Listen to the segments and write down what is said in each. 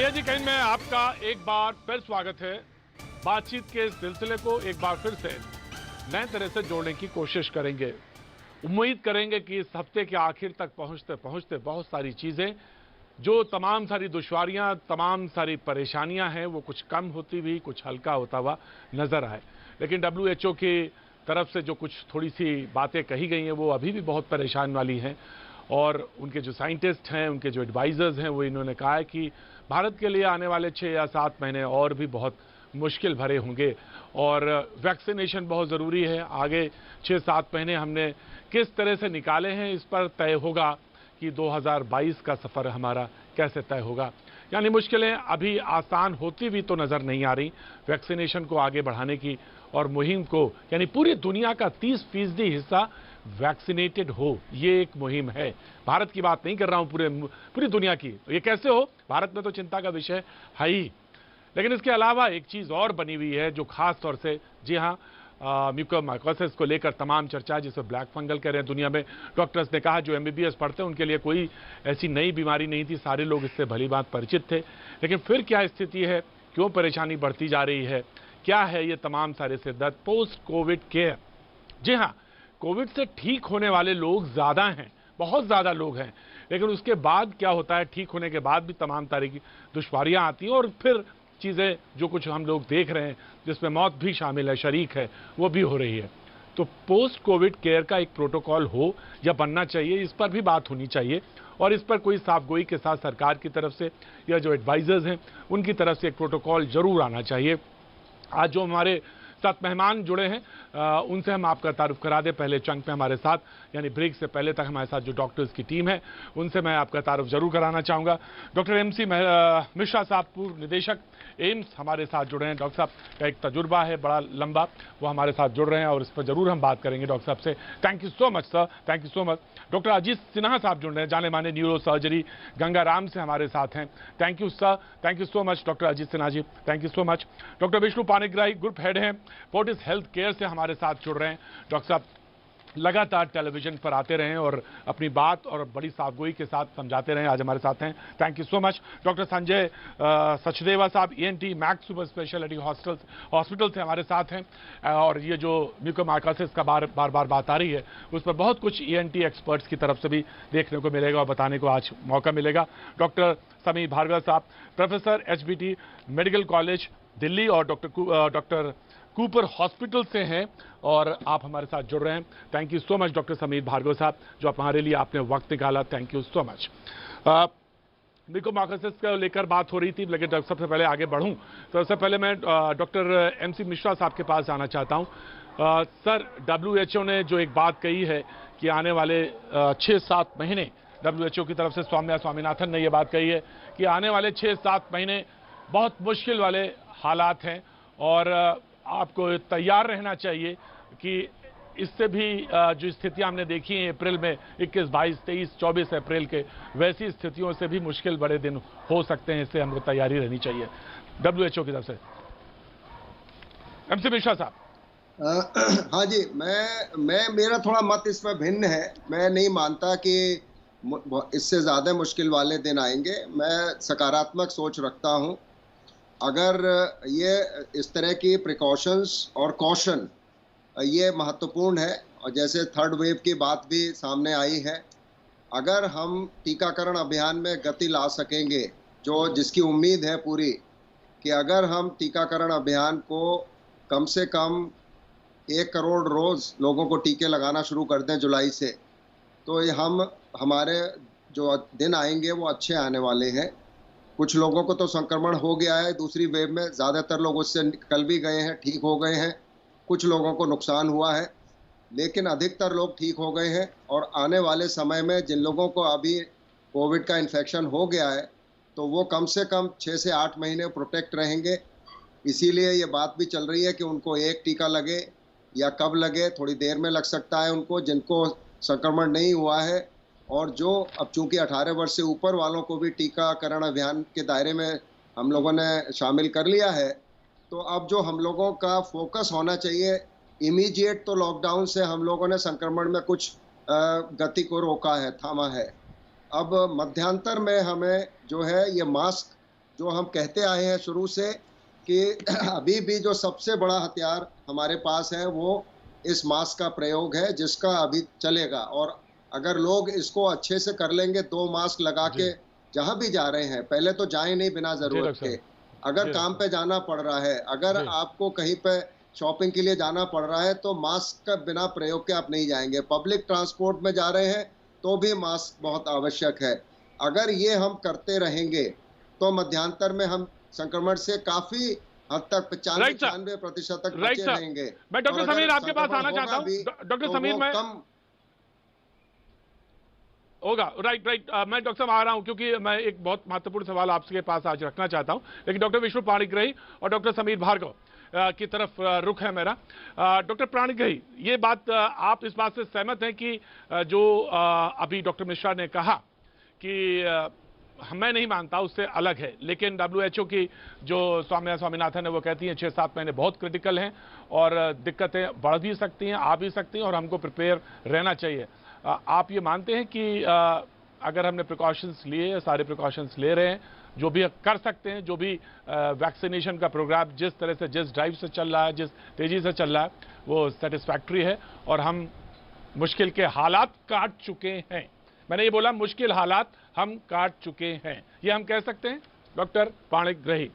भैया जी कहीं में आपका एक बार फिर स्वागत है। बातचीत के इस सिलसिले को एक बार फिर से नए तरह से जोड़ने की कोशिश करेंगे। उम्मीद करेंगे कि इस हफ्ते के आखिर तक पहुंचते पहुंचते बहुत सारी चीजें, जो तमाम सारी दुश्वारियां, तमाम सारी परेशानियां हैं, वो कुछ कम होती हुई, कुछ हल्का होता हुआ नजर आए। लेकिन WHO की तरफ से जो कुछ थोड़ी सी बातें कही गई हैं, वो अभी भी बहुत परेशान वाली हैं। और उनके जो साइंटिस्ट हैं, उनके जो एडवाइजर्स हैं, वो इन्होंने कहा है कि भारत के लिए आने वाले 6 या 7 महीने और भी बहुत मुश्किल भरे होंगे और वैक्सीनेशन बहुत ज़रूरी है। आगे 6-7 महीने हमने किस तरह से निकाले हैं, इस पर तय होगा कि 2022 का सफ़र हमारा कैसे तय होगा। यानी मुश्किलें अभी आसान होती भी तो नज़र नहीं आ रही। वैक्सीनेशन को आगे बढ़ाने की और मुहिम को, यानी पूरी दुनिया का 30% हिस्सा वैक्सीनेटेड हो, ये एक मुहिम है। भारत की बात नहीं कर रहा हूं, पूरी दुनिया की। तो ये कैसे हो, भारत में तो चिंता का विषय है ही। लेकिन इसके अलावा एक चीज और बनी हुई है जो खास तौर से, जी हाँ, म्यूकोरमाइकोसिस को लेकर तमाम चर्चा, जिसे ब्लैक फंगल कह रहे हैं दुनिया में। डॉक्टर्स ने कहा जो MBBS पढ़ते हैं उनके लिए कोई ऐसी नई बीमारी नहीं थी, सारे लोग इससे भली बात परिचित थे। लेकिन फिर क्या स्थिति है, क्यों परेशानी बढ़ती जा रही है, क्या है ये तमाम सारे सिद्धांत पोस्ट कोविड केयर। जी हाँ, कोविड से ठीक होने वाले लोग ज्यादा हैं, बहुत ज्यादा लोग हैं। लेकिन उसके बाद क्या होता है, ठीक होने के बाद भी तमाम तरह की दुश्वारियां आती हैं और फिर चीजें जो कुछ हम लोग देख रहे हैं, जिसमें मौत भी शामिल है, शरीक है, वो भी हो रही है। तो पोस्ट कोविड केयर का एक प्रोटोकॉल हो या बनना चाहिए, इस पर भी बात होनी चाहिए। और इस पर कोई साफगोई के साथ सरकार की तरफ से या जो एडवाइजर्स हैं उनकी तरफ से एक प्रोटोकॉल जरूर आना चाहिए। आज जो हमारे साथ मेहमान जुड़े हैं, उनसे हम आपका तारुफ करा दें। पहले चंक में हमारे साथ, यानी ब्रेक से पहले तक हमारे साथ जो डॉक्टर्स की टीम है, उनसे मैं आपका तारुफ जरूर कराना चाहूँगा। डॉक्टर MC मिश्रा साहब, पूर्व निदेशक एम्स, हमारे साथ जुड़ रहे हैं। डॉक्टर साहब का एक तजुर्बा है बड़ा लंबा, वो हमारे साथ जुड़ रहे हैं और इस पर जरूर हम बात करेंगे डॉक्टर साहब से। Thank you so much sir, thank you so much. Doctor Ajit Sinha साहब जुड़ रहे हैं, जाने माने न्यूरो सर्जरी गंगाराम से हमारे साथ हैं। Thank you sir, thank you so much doctor Ajit Sinha ji, thank you so much. Doctor Vishnu Panigrahi group head हैं, फोर्टिस हेल्थ केयर से हमारे साथ जुड़ रहे हैं। डॉक्टर साहब लगातार टेलीविजन पर आते रहें और अपनी बात और बड़ी साफगोई के साथ समझाते रहें, आज हमारे साथ हैं। Thank you so much. Doctor Sanjay Sachdeva साहब, ENT max super speciality hospital से हमारे साथ हैं। और ये जो म्यूकोरमाइकोसिस का बार बार बात आ रही है, उस पर बहुत कुछ ENT एक्सपर्ट्स की तरफ से भी देखने को मिलेगा और बताने को आज मौका मिलेगा। डॉक्टर समीर भार्गव साहब, professor HBT medical college Delhi और डॉक्टर कूपर हॉस्पिटल से हैं और आप हमारे साथ जुड़ रहे हैं। Thank you so much doctor Sameer Bhargava साहब, जो हमारे लिए आपने वक्त निकाला, thank you so much. Mucormycosis को लेकर बात हो रही थी, लेकिन सबसे पहले आगे बढ़ूं तो सबसे पहले मैं डॉक्टर MC मिश्रा साहब के पास जाना चाहता हूं। सर, WHO ने जो एक बात कही है कि आने वाले 6-7 महीने, WHO की तरफ से सौम्या स्वामीनाथन ने यह बात कही है कि आने वाले 6-7 महीने बहुत मुश्किल वाले हालात हैं और आपको तैयार रहना चाहिए कि इससे भी जो स्थितियां हमने देखी हैं अप्रैल में 21, 22, 23, 24 अप्रैल के, वैसी स्थितियों से भी मुश्किल बड़े दिन हो सकते हैं। इससे हमको तैयारी रहनी चाहिए WHO की तरफ से। MC मिश्रा साहब। हाँ जी, मेरा थोड़ा मत इसमें भिन्न है। मैं नहीं मानता कि इससे ज़्यादा मुश्किल वाले दिन आएंगे। मैं सकारात्मक सोच रखता हूँ। अगर ये इस तरह की प्रिकॉशंस और कॉशन ये महत्वपूर्ण है, और जैसे थर्ड वेव की बात भी सामने आई है, अगर हम टीकाकरण अभियान में गति ला सकेंगे, जिसकी उम्मीद है पूरी, कि अगर हम टीकाकरण अभियान को कम से कम 1 करोड़ रोज़ लोगों को टीके लगाना शुरू कर दें जुलाई से, तो हमारे जो दिन आएंगे वो अच्छे आने वाले हैं। कुछ लोगों को तो संक्रमण हो गया है दूसरी वेव में, ज़्यादातर लोग उससे निकल भी गए हैं, ठीक हो गए हैं। कुछ लोगों को नुकसान हुआ है, लेकिन अधिकतर लोग ठीक हो गए हैं। और आने वाले समय में जिन लोगों को अभी कोविड का इन्फेक्शन हो गया है, तो वो कम से कम 6 से 8 महीने प्रोटेक्ट रहेंगे। इसीलिए ये बात भी चल रही है कि उनको एक टीका लगे या कब लगे, थोड़ी देर में लग सकता है उनको, जिनको संक्रमण नहीं हुआ है। और जो अब चूंकि 18 वर्ष से ऊपर वालों को भी टीकाकरण अभियान के दायरे में हम लोगों ने शामिल कर लिया है, तो अब जो हम लोगों का फोकस होना चाहिए, इमीडिएट तो लॉकडाउन से हम लोगों ने संक्रमण में कुछ गति को रोका है, थामा है। अब मध्यांतर में हमें जो है ये मास्क जो हम कहते आए हैं शुरू से कि अभी भी जो सबसे बड़ा हथियार हमारे पास है वो इस मास्क का प्रयोग है, जिसका अभी चलेगा। और अगर लोग इसको अच्छे से कर लेंगे, 2 मास्क लगा जी के जहाँ भी जा रहे हैं, पहले तो जाएँ नहीं बिना जी ज़रूरत डॉक्टर के। साहब। अगर जी काम डॉक्टर पे जाना पड़ रहा है, अगर जी आपको कहीं पे शॉपिंग के लिए जाना पड़ रहा है, तो मास्क का बिना प्रयोग के आप नहीं जाएँगे। पब्लिक ट्रांसपोर्ट में जा रहे हैं, तो भी मास्क बहुत आवश्यक है। अगर ये हम करते रहेंगे, तो मध्यांतर में हम संक्रमण से काफ़ी हद तक राइट सर। 95% तक राइट बचे सर। रहेंगे। मैं और डॉक्टर अगर समीर आपके पास संक्रमण आना चाहता होगा हूं। भी, डॉक्टर तो समीर वो मैं कम। होगा। Right right. मैं डॉक्टर साहब आ रहा हूं क्योंकि मैं एक बहुत महत्वपूर्ण सवाल आपके पास आज रखना चाहता हूं, लेकिन डॉक्टर विष्णु पाणिग्राही और डॉक्टर समीर भार्गव की तरफ रुख है मेरा। डॉक्टर पाणिग्राही, ये बात आप इस बात से सहमत हैं कि जो अभी डॉक्टर मिश्रा ने कहा कि मैं नहीं मानता, उससे अलग है, लेकिन डब्ल्यूएचओ की जो स्वामीनाथन है वो कहती हैं 6-7 महीने बहुत क्रिटिकल हैं और दिक्कतें बढ़ भी सकती हैं, आ भी सकती हैं और हमको प्रिपेयर रहना चाहिए। आप ये मानते हैं कि अगर हमने प्रिकॉशंस लिए, सारे प्रिकॉशंस ले रहे हैं, जो भी कर सकते हैं, जो भी वैक्सीनेशन का प्रोग्राम जिस तरह से, जिस ड्राइव से चल रहा है, जिस तेजी से चल रहा है, वो सेटिस्फैक्ट्री है और हम मुश्किल के हालात काट चुके हैं? मैंने ये बोला, मुश्किल हालात हम काट चुके हैं, ये हम कह सकते हैं डॉक्टर पाणिग्राही?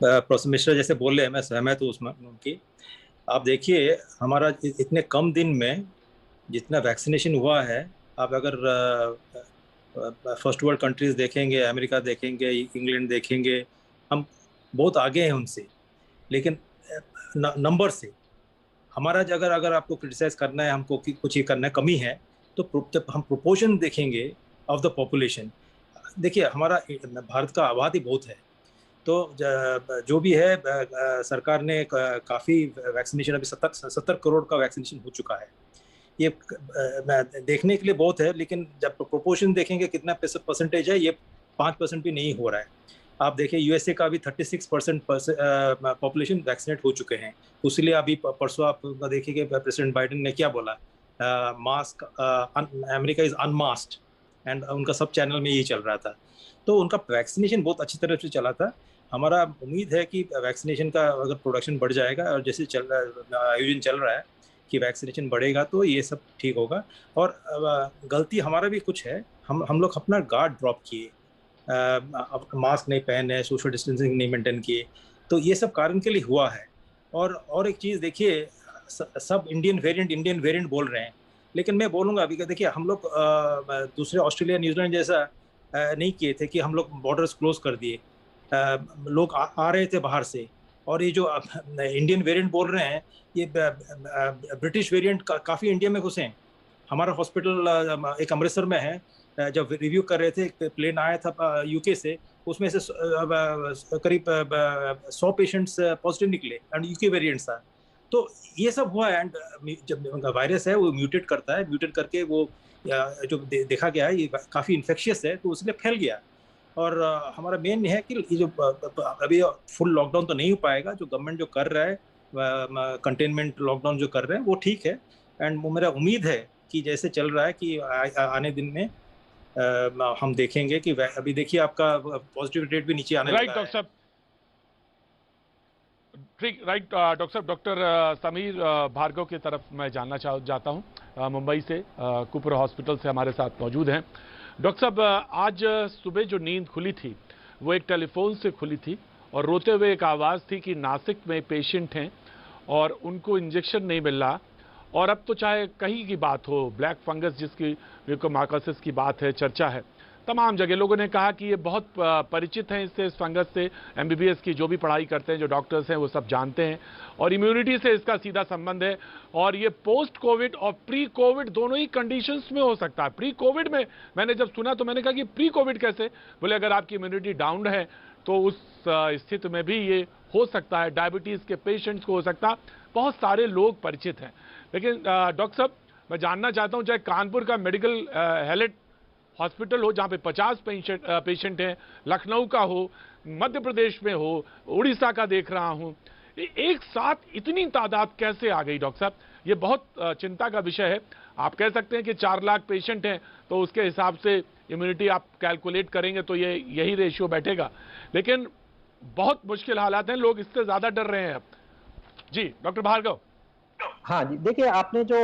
प्रोफेसर मिश्रा जैसे बोल रहे हैं, मैं सहमत हूँ उसमें उनकी। आप देखिए, हमारा इतने कम दिन में जितना वैक्सीनेशन हुआ है, आप अगर फर्स्ट वर्ल्ड कंट्रीज देखेंगे, अमेरिका देखेंगे, इंग्लैंड देखेंगे, हम बहुत आगे हैं उनसे। लेकिन नंबर से हमारा, अगर अगर आपको क्रिटिसाइज करना है, हमको कुछ ये करना है, कमी है, तो जब हम प्रोपोर्शन देखेंगे ऑफ द पॉपुलेशन, देखिए हमारा भारत का आबादी बहुत है, तो जो भी है सरकार ने काफ़ी वैक्सीनेशन, अभी 70 करोड़ का वैक्सीनेशन हो चुका है। ये देखने के लिए बहुत है, लेकिन जब प्रोपोर्शन देखेंगे कितना परसेंटेज है, ये 5% भी नहीं हो रहा है। आप देखिए यूएसए का भी 36% पॉपुलेशन वैक्सीनेट हो चुके हैं। इसलिए अभी परसों आप देखिए प्रेसिडेंट बाइडेन ने क्या बोला, मास्क, अमेरिका इज अनमास्क्ड, एंड उनका सब चैनल में यही चल रहा था। तो उनका वैक्सीनेशन बहुत अच्छी तरह से चला था। हमारा उम्मीद है कि वैक्सीनेशन का अगर प्रोडक्शन बढ़ जाएगा और जैसे चल रहा आयोजन चल रहा है कि वैक्सीनेशन बढ़ेगा, तो ये सब ठीक होगा। और गलती हमारा भी कुछ है, हम लोग अपना गार्ड ड्रॉप किए, मास्क नहीं पहने, सोशल डिस्टेंसिंग नहीं मेंटेन किए, तो ये सब कारण के लिए हुआ है। और एक चीज़ देखिए, सब इंडियन वेरिएंट बोल रहे हैं, लेकिन मैं बोलूँगा अभी, देखिए हम लोग दूसरे ऑस्ट्रेलिया, न्यूजीलैंड जैसा नहीं किए थे कि हम लोग बॉर्डर्स क्लोज कर दिए। लोग आ रहे थे बाहर से, और ये जो इंडियन वेरिएंट बोल रहे हैं, ये ब्रिटिश वेरिएंट काफ़ी इंडिया में घुसे हैं। हमारा हॉस्पिटल एक अमृतसर में है, जब रिव्यू कर रहे थे, एक प्लेन आया था यूके से, उसमें से करीब 100 पेशेंट्स पॉजिटिव निकले एंड यूके वेरिएंट था। तो ये सब हुआ है, एंड जब वायरस है वो म्यूटेट करता है, म्यूटेट करके वो जो देखा गया है ये काफ़ी इन्फेक्शियस है, तो उसलिए फैल गया। और हमारा मेन है कि ये जो अभी फुल लॉकडाउन तो नहीं हो पाएगा, जो गवर्नमेंट जो कर रहा है, कंटेनमेंट लॉकडाउन जो कर रहे हैं वो ठीक है। एंड वो मेरा उम्मीद है कि जैसे चल रहा है कि आने दिन में हम देखेंगे कि अभी देखिए आपका पॉजिटिव रेट भी नीचे आने राइट लगा डॉक्टर है। साहब। ठीक, राइट डॉक्टर साहब। डॉक्टर समीर भार्गव की तरफ मैं जानना चाहता हूं, मुंबई से कुपर हॉस्पिटल से हमारे साथ मौजूद हैं। डॉक्टर साहब, आज सुबह जो नींद खुली थी वो एक टेलीफोन से खुली थी और रोते हुए एक आवाज़ थी कि नासिक में पेशेंट हैं और उनको इंजेक्शन नहीं मिल रहा। और अब तो चाहे कहीं की बात हो, ब्लैक फंगस जिसकी म्यूकोमाइकोसिस की बात है, चर्चा है, तमाम जगह लोगों ने कहा कि ये बहुत परिचित हैं इससे, इस फंगस से। एमबीबीएस की जो भी पढ़ाई करते हैं, जो डॉक्टर्स हैं, वो सब जानते हैं और इम्यूनिटी से इसका सीधा संबंध है। और ये पोस्ट कोविड और प्री कोविड दोनों ही कंडीशंस में हो सकता है। प्री कोविड में मैंने जब सुना तो मैंने कहा कि प्री कोविड कैसे? बोले अगर आपकी इम्यूनिटी डाउन है तो उस स्थिति में भी ये हो सकता है। डायबिटीज़ के पेशेंट्स को हो सकता है। बहुत सारे लोग परिचित हैं। लेकिन डॉक्टर साहब, मैं जानना चाहता हूँ, चाहे कानपुर का मेडिकल हेलेट हॉस्पिटल हो जहाँ पे 50 पेशेंट हैं, लखनऊ का हो, मध्य प्रदेश में हो, उड़ीसा का देख रहा हूँ, एक साथ इतनी तादाद कैसे आ गई डॉक्टर साहब? ये बहुत चिंता का विषय है। आप कह सकते हैं कि 4 लाख पेशेंट हैं तो उसके हिसाब से इम्यूनिटी आप कैलकुलेट करेंगे तो ये यही रेशियो बैठेगा, लेकिन बहुत मुश्किल हालात हैं, लोग इससे ज्यादा डर रहे हैं अब। जी डॉक्टर भार्गव। हाँ जी, देखिए आपने जो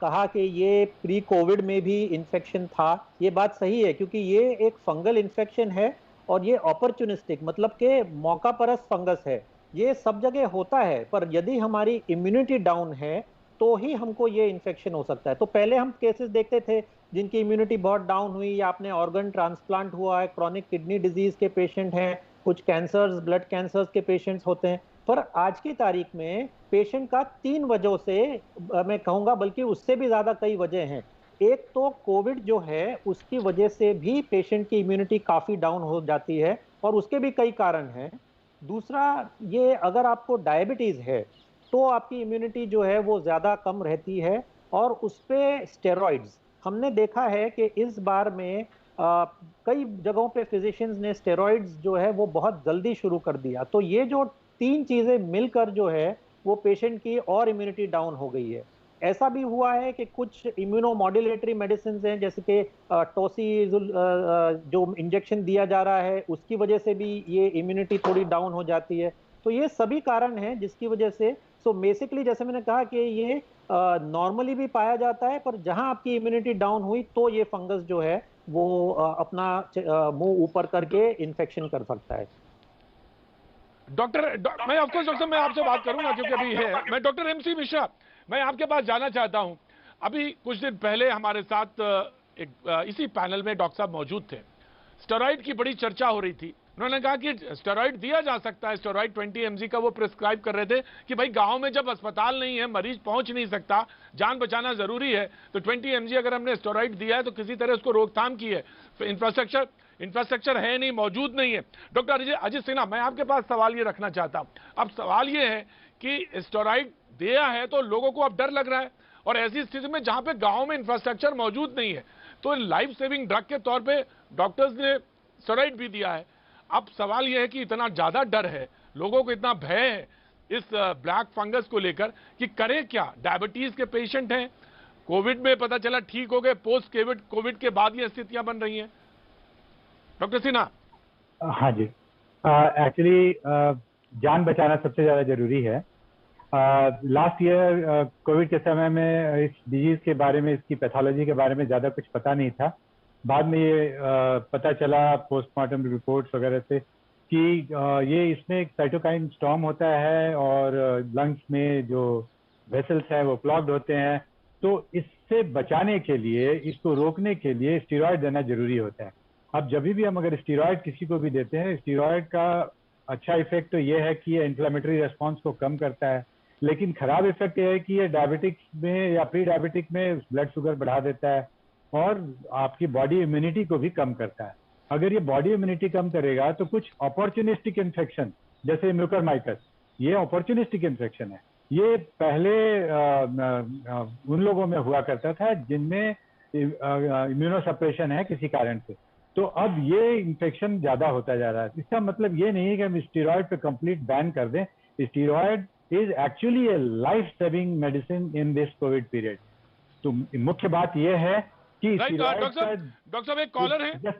कहा कि ये प्री कोविड में भी इन्फेक्शन था, ये बात सही है, क्योंकि ये एक फंगल इन्फेक्शन है और ये अपॉर्चुनिस्टिक मतलब के मौका परस्त फंगस है। ये सब जगह होता है, पर यदि हमारी इम्यूनिटी डाउन है तो ही हमको ये इन्फेक्शन हो सकता है। तो पहले हम केसेस देखते थे जिनकी इम्यूनिटी बहुत डाउन हुई, या आपने ऑर्गन ट्रांसप्लांट हुआ है, क्रॉनिक किडनी डिजीज के पेशेंट हैं, कुछ कैंसर्स, ब्लड कैंसर्स के पेशेंट्स होते हैं। पर आज की तारीख में पेशेंट का 3 वजहों से मैं कहूंगा, बल्कि उससे भी ज्यादा कई वजह हैं। एक तो कोविड जो है उसकी वजह से भी पेशेंट की इम्यूनिटी काफी डाउन हो जाती है, और उसके भी कई कारण हैं। दूसरा, ये अगर आपको डायबिटीज है तो आपकी इम्यूनिटी जो है वो ज्यादा कम रहती है, और उस पे स्टेरॉइड्स हमने देखा है कि इस बार में कई जगहों पे फिजिशियंस ने स्टेरॉइड्स जो है वो बहुत जल्दी शुरू कर दिया। तो ये जो 3 चीजें मिलकर जो है वो पेशेंट की और इम्यूनिटी डाउन हो गई है। ऐसा भी हुआ है कि कुछ इम्यूनोमॉड्यूलेटरी मेडिसिन हैं, जैसे कि टोसिलुजुल जो इंजेक्शन दिया जा रहा है उसकी वजह से भी ये इम्यूनिटी थोड़ी डाउन हो जाती है। तो ये सभी कारण हैं जिसकी वजह से, सो बेसिकली जैसे मैंने कहा कि ये नॉर्मली भी पाया जाता है, पर जहां आपकी इम्यूनिटी डाउन हुई तो ये फंगस जो है वो अपना मुंह ऊपर करके इन्फेक्शन कर सकता है। मैं ऑफकोर्स डॉक्टर मैं आपसे बात करूंगा क्योंकि अभी है, मैं डॉक्टर एमसी मिश्रा, मैं आपके पास जाना चाहता हूं। अभी कुछ दिन पहले हमारे साथ इसी पैनल में डॉक्टर साहब मौजूद थे, स्टेरॉइड की बड़ी चर्चा हो रही थी। उन्होंने कहा कि स्टेरॉइड दिया जा सकता है, स्टेरॉइड 20 mg का वो प्रिस्क्राइब कर रहे थे कि भाई गांव में जब अस्पताल नहीं है, मरीज पहुंच नहीं सकता, जान बचाना जरूरी है, तो 20 mg अगर हमने स्टेरॉइड दिया है तो किसी तरह उसको रोकथाम की है। इंफ्रास्ट्रक्चर है नहीं, मौजूद नहीं है। डॉक्टर अजित सिन्हा, मैं आपके पास सवाल ये रखना चाहता हूं। अब सवाल ये है कि स्टेरॉइड दिया है तो लोगों को अब डर लग रहा है, और ऐसी स्थिति में जहां पे गांव में इंफ्रास्ट्रक्चर मौजूद नहीं है, तो लाइफ सेविंग ड्रग के तौर पे डॉक्टर्स ने स्टेरॉइड भी दिया है। अब सवाल यह है कि इतना ज्यादा डर है, लोगों को इतना भय है इस ब्लैक फंगस को लेकर कि करें क्या। डायबिटीज के पेशेंट हैं, कोविड में पता चला ठीक हो गए, पोस्ट कोविड के बाद ये स्थितियां बन रही हैं। डॉक्टर सिन्हा। हाँ जी, एक्चुअली जान बचाना सबसे ज्यादा जरूरी है। लास्ट ईयर कोविड के समय में इस डिजीज के बारे में, इसकी पैथोलॉजी के बारे में ज्यादा कुछ पता नहीं था। बाद में ये पता चला पोस्टमार्टम रिपोर्ट्स वगैरह से कि ये इसमें एक साइटोकाइन स्टॉर्म होता है और लंग्स में जो वेसल्स हैं वो क्लॉग्ड होते हैं। तो इससे बचाने के लिए, इसको रोकने के लिए स्टेरॉइड देना जरूरी होता है। अब जब भी हम अगर स्टेरॉइड किसी को भी देते हैं, स्टेरॉइड का अच्छा इफेक्ट तो ये है कि ये इन्फ्लेमेटरी रेस्पॉन्स को कम करता है, लेकिन खराब इफेक्ट ये है कि ये डायबिटिक्स में या प्री डायबिटिक में ब्लड शुगर बढ़ा देता है और आपकी बॉडी इम्यूनिटी को भी कम करता है। अगर ये बॉडी इम्यूनिटी कम करेगा तो कुछ अपॉर्चुनिस्टिक इन्फेक्शन जैसे म्यूकरमाइकस, ये अपॉर्चुनिस्टिक इन्फेक्शन है। ये पहले उन लोगों में हुआ करता था जिनमें इम्यूनोसप्रेशन है किसी कारण से, तो अब ये इन्फेक्शन ज्यादा होता जा रहा है। इसका मतलब ये नहीं है कि हम स्टेरॉइड पे कंप्लीट बैन कर दें। Steroid is actually A life saving medicine in this Covid period. तो मुख्य बात यह है कि डॉक्टर साहब एक कॉलर है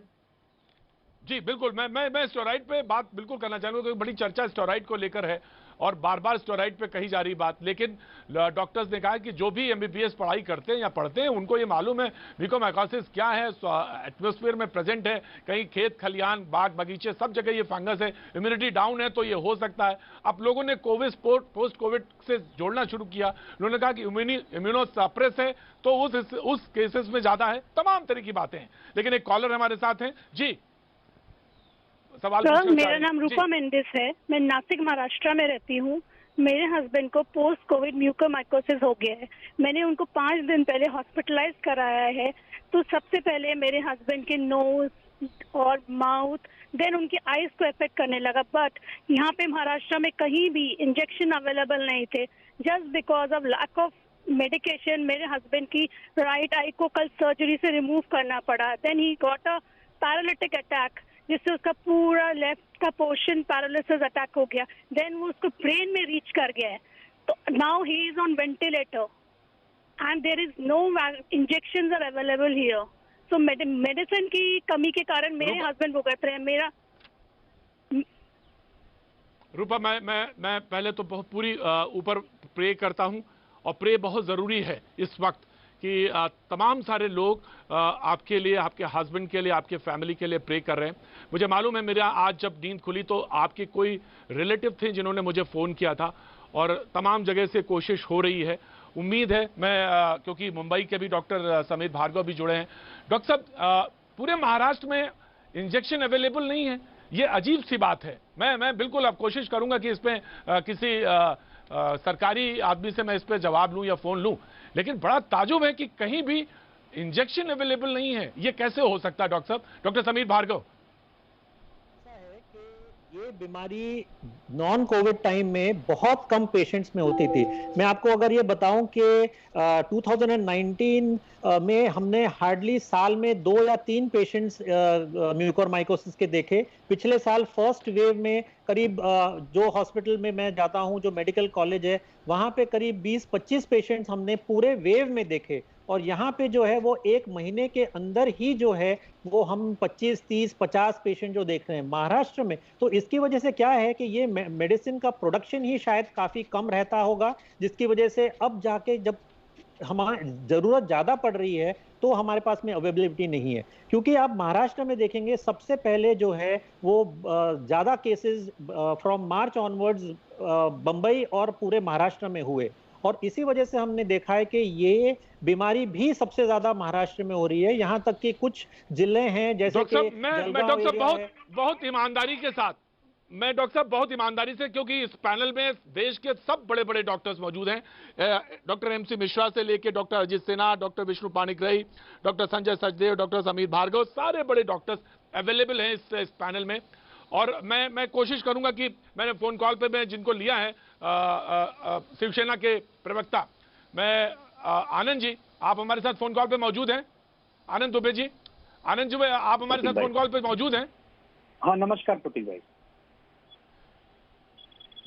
जी। बिल्कुल, मैं स्टेरॉइड पे बात बिल्कुल करना चाहूंगा क्योंकि बड़ी चर्चा स्टेरॉइड को लेकर है और बार बार स्टेरॉइड पे कही जा रही बात। लेकिन डॉक्टर्स ने कहा कि जो भी एमबीबीएस पढ़ाई करते हैं या पढ़ते हैं उनको ये मालूम है म्यूकोमाइकोसिस क्या है, एटमॉस्फेयर में प्रेजेंट है, कहीं खेत खलियान बाग बगीचे सब जगह ये फंगस है, इम्यूनिटी डाउन है तो ये हो सकता है। अब लोगों ने कोविड पोस्ट कोविड से जोड़ना शुरू किया। उन्होंने कहा कि इम्यूनो सप्रेस है तो उस केसेस में ज्यादा है, तमाम तरह की बातें हैं। लेकिन एक कॉलर हमारे साथ हैं जी, सवाल। मेरा नाम रूपा मेंडिस है, मैं नासिक महाराष्ट्र में रहती हूँ। मेरे हस्बैंड को पोस्ट कोविड म्यूकोमाइकोसिस हो गया है। मैंने उनको 5 दिन पहले हॉस्पिटलाइज कराया है। तो सबसे पहले मेरे हस्बैंड के नोज और माउथ, देन उनकी आईज को इफेक्ट करने लगा। बट यहाँ पे महाराष्ट्र में कहीं भी इंजेक्शन अवेलेबल नहीं थे। Just because of lack of medication मेरे हस्बैंड की राइट आई को कल सर्जरी से रिमूव करना पड़ा। Then he got a paralytic attack, जिससे उसका पूरा लेफ्ट का पोर्शन पैरालिसिस अटैक हो गया। देन वो उसको ब्रेन में रीच कर गया है। तो now he is on ventilator and there is no injections are available here. तो मेडिसिन की कमी के कारण मेरे हस्बैंड भुगत रहे हैं। मेरा रूपा, मैं पहले तो बहुत पूरी ऊपर प्रे करता हूं, और प्रे बहुत ज़रूरी है इस वक्त कि तमाम सारे लोग आपके लिए, आपके हस्बैंड के लिए, आपके फैमिली के लिए प्रे कर रहे हैं। मुझे मालूम है, मेरा आज जब नींद खुली तो आपके कोई रिलेटिव थे जिन्होंने मुझे फ़ोन किया था, और तमाम जगह से कोशिश हो रही है। उम्मीद है, मैं क्योंकि मुंबई के भी डॉक्टर समीर भार्गव भी जुड़े हैं। डॉक्टर साहब, पूरे महाराष्ट्र में इंजेक्शन अवेलेबल नहीं है, ये अजीब सी बात है। मैं बिल्कुल अब कोशिश करूंगा कि इसमें किसी सरकारी आदमी से मैं इस पर जवाब लूं या फोन लूं, लेकिन बड़ा ताजुब है कि कहीं भी इंजेक्शन अवेलेबल नहीं है। ये कैसे हो सकता है डॉक्टर साहब? डॉक्टर समीर भार्गव, ये बीमारी नॉन कोविड टाइम में बहुत कम पेशेंट्स में होती थी। मैं आपको अगर ये बताऊं कि 2019 में हमने हार्डली साल में 2 या 3 पेशेंट्स म्यूकोरमाइकोसिस के देखे। पिछले साल फर्स्ट वेव में करीब जो हॉस्पिटल में मैं जाता हूं, जो मेडिकल कॉलेज है, वहां पे करीब 20-25 पेशेंट्स हमने पूरे वेव में देखे। और यहाँ पे जो है वो 1 महीने के अंदर ही जो है वो हम 25, 30, 50 पेशेंट जो देख रहे हैं महाराष्ट्र में। तो इसकी वजह से क्या है कि ये मेडिसिन का प्रोडक्शन ही शायद काफी कम रहता होगा, जिसकी वजह से अब जाके जब हमारी जरूरत ज्यादा पड़ रही है तो हमारे पास में अवेलेबिलिटी नहीं है। क्योंकि आप महाराष्ट्र में देखेंगे सबसे पहले जो है वो ज्यादा cases from March onwards Bombay और पूरे महाराष्ट्र में हुए, और इसी वजह से हमने देखा है कि ये बीमारी भी सबसे ज्यादा महाराष्ट्र में हो रही है। यहाँ तक कि कुछ जिले हैं जैसे कि मैं डॉक्टर साहब बहुत ईमानदारी के साथ, मैं डॉक्टर साहब बहुत ईमानदारी से, क्योंकि इस पैनल में देश के सब बड़े बड़े डॉक्टर्स मौजूद हैं, डॉक्टर एमसी मिश्रा से लेके doctor Ajit Sinha, doctor Vishnu Panigrahi, doctor Sanjay Sachdev, doctor Sameer Bhargava, सारे बड़े डॉक्टर्स अवेलेबल हैं इस पैनल में। और मैं कोशिश करूंगा कि मैंने फोन कॉल पे मैं जिनको लिया है, शिवसेना के प्रवक्ता, मैं आनंद जी, आप हमारे साथ फोन कॉल पे मौजूद हैं? आनंद दुबे जी, आनंद जी आप हमारे साथ फोन कॉल पे मौजूद हैं? हाँ, नमस्कार प्रतीक भाई।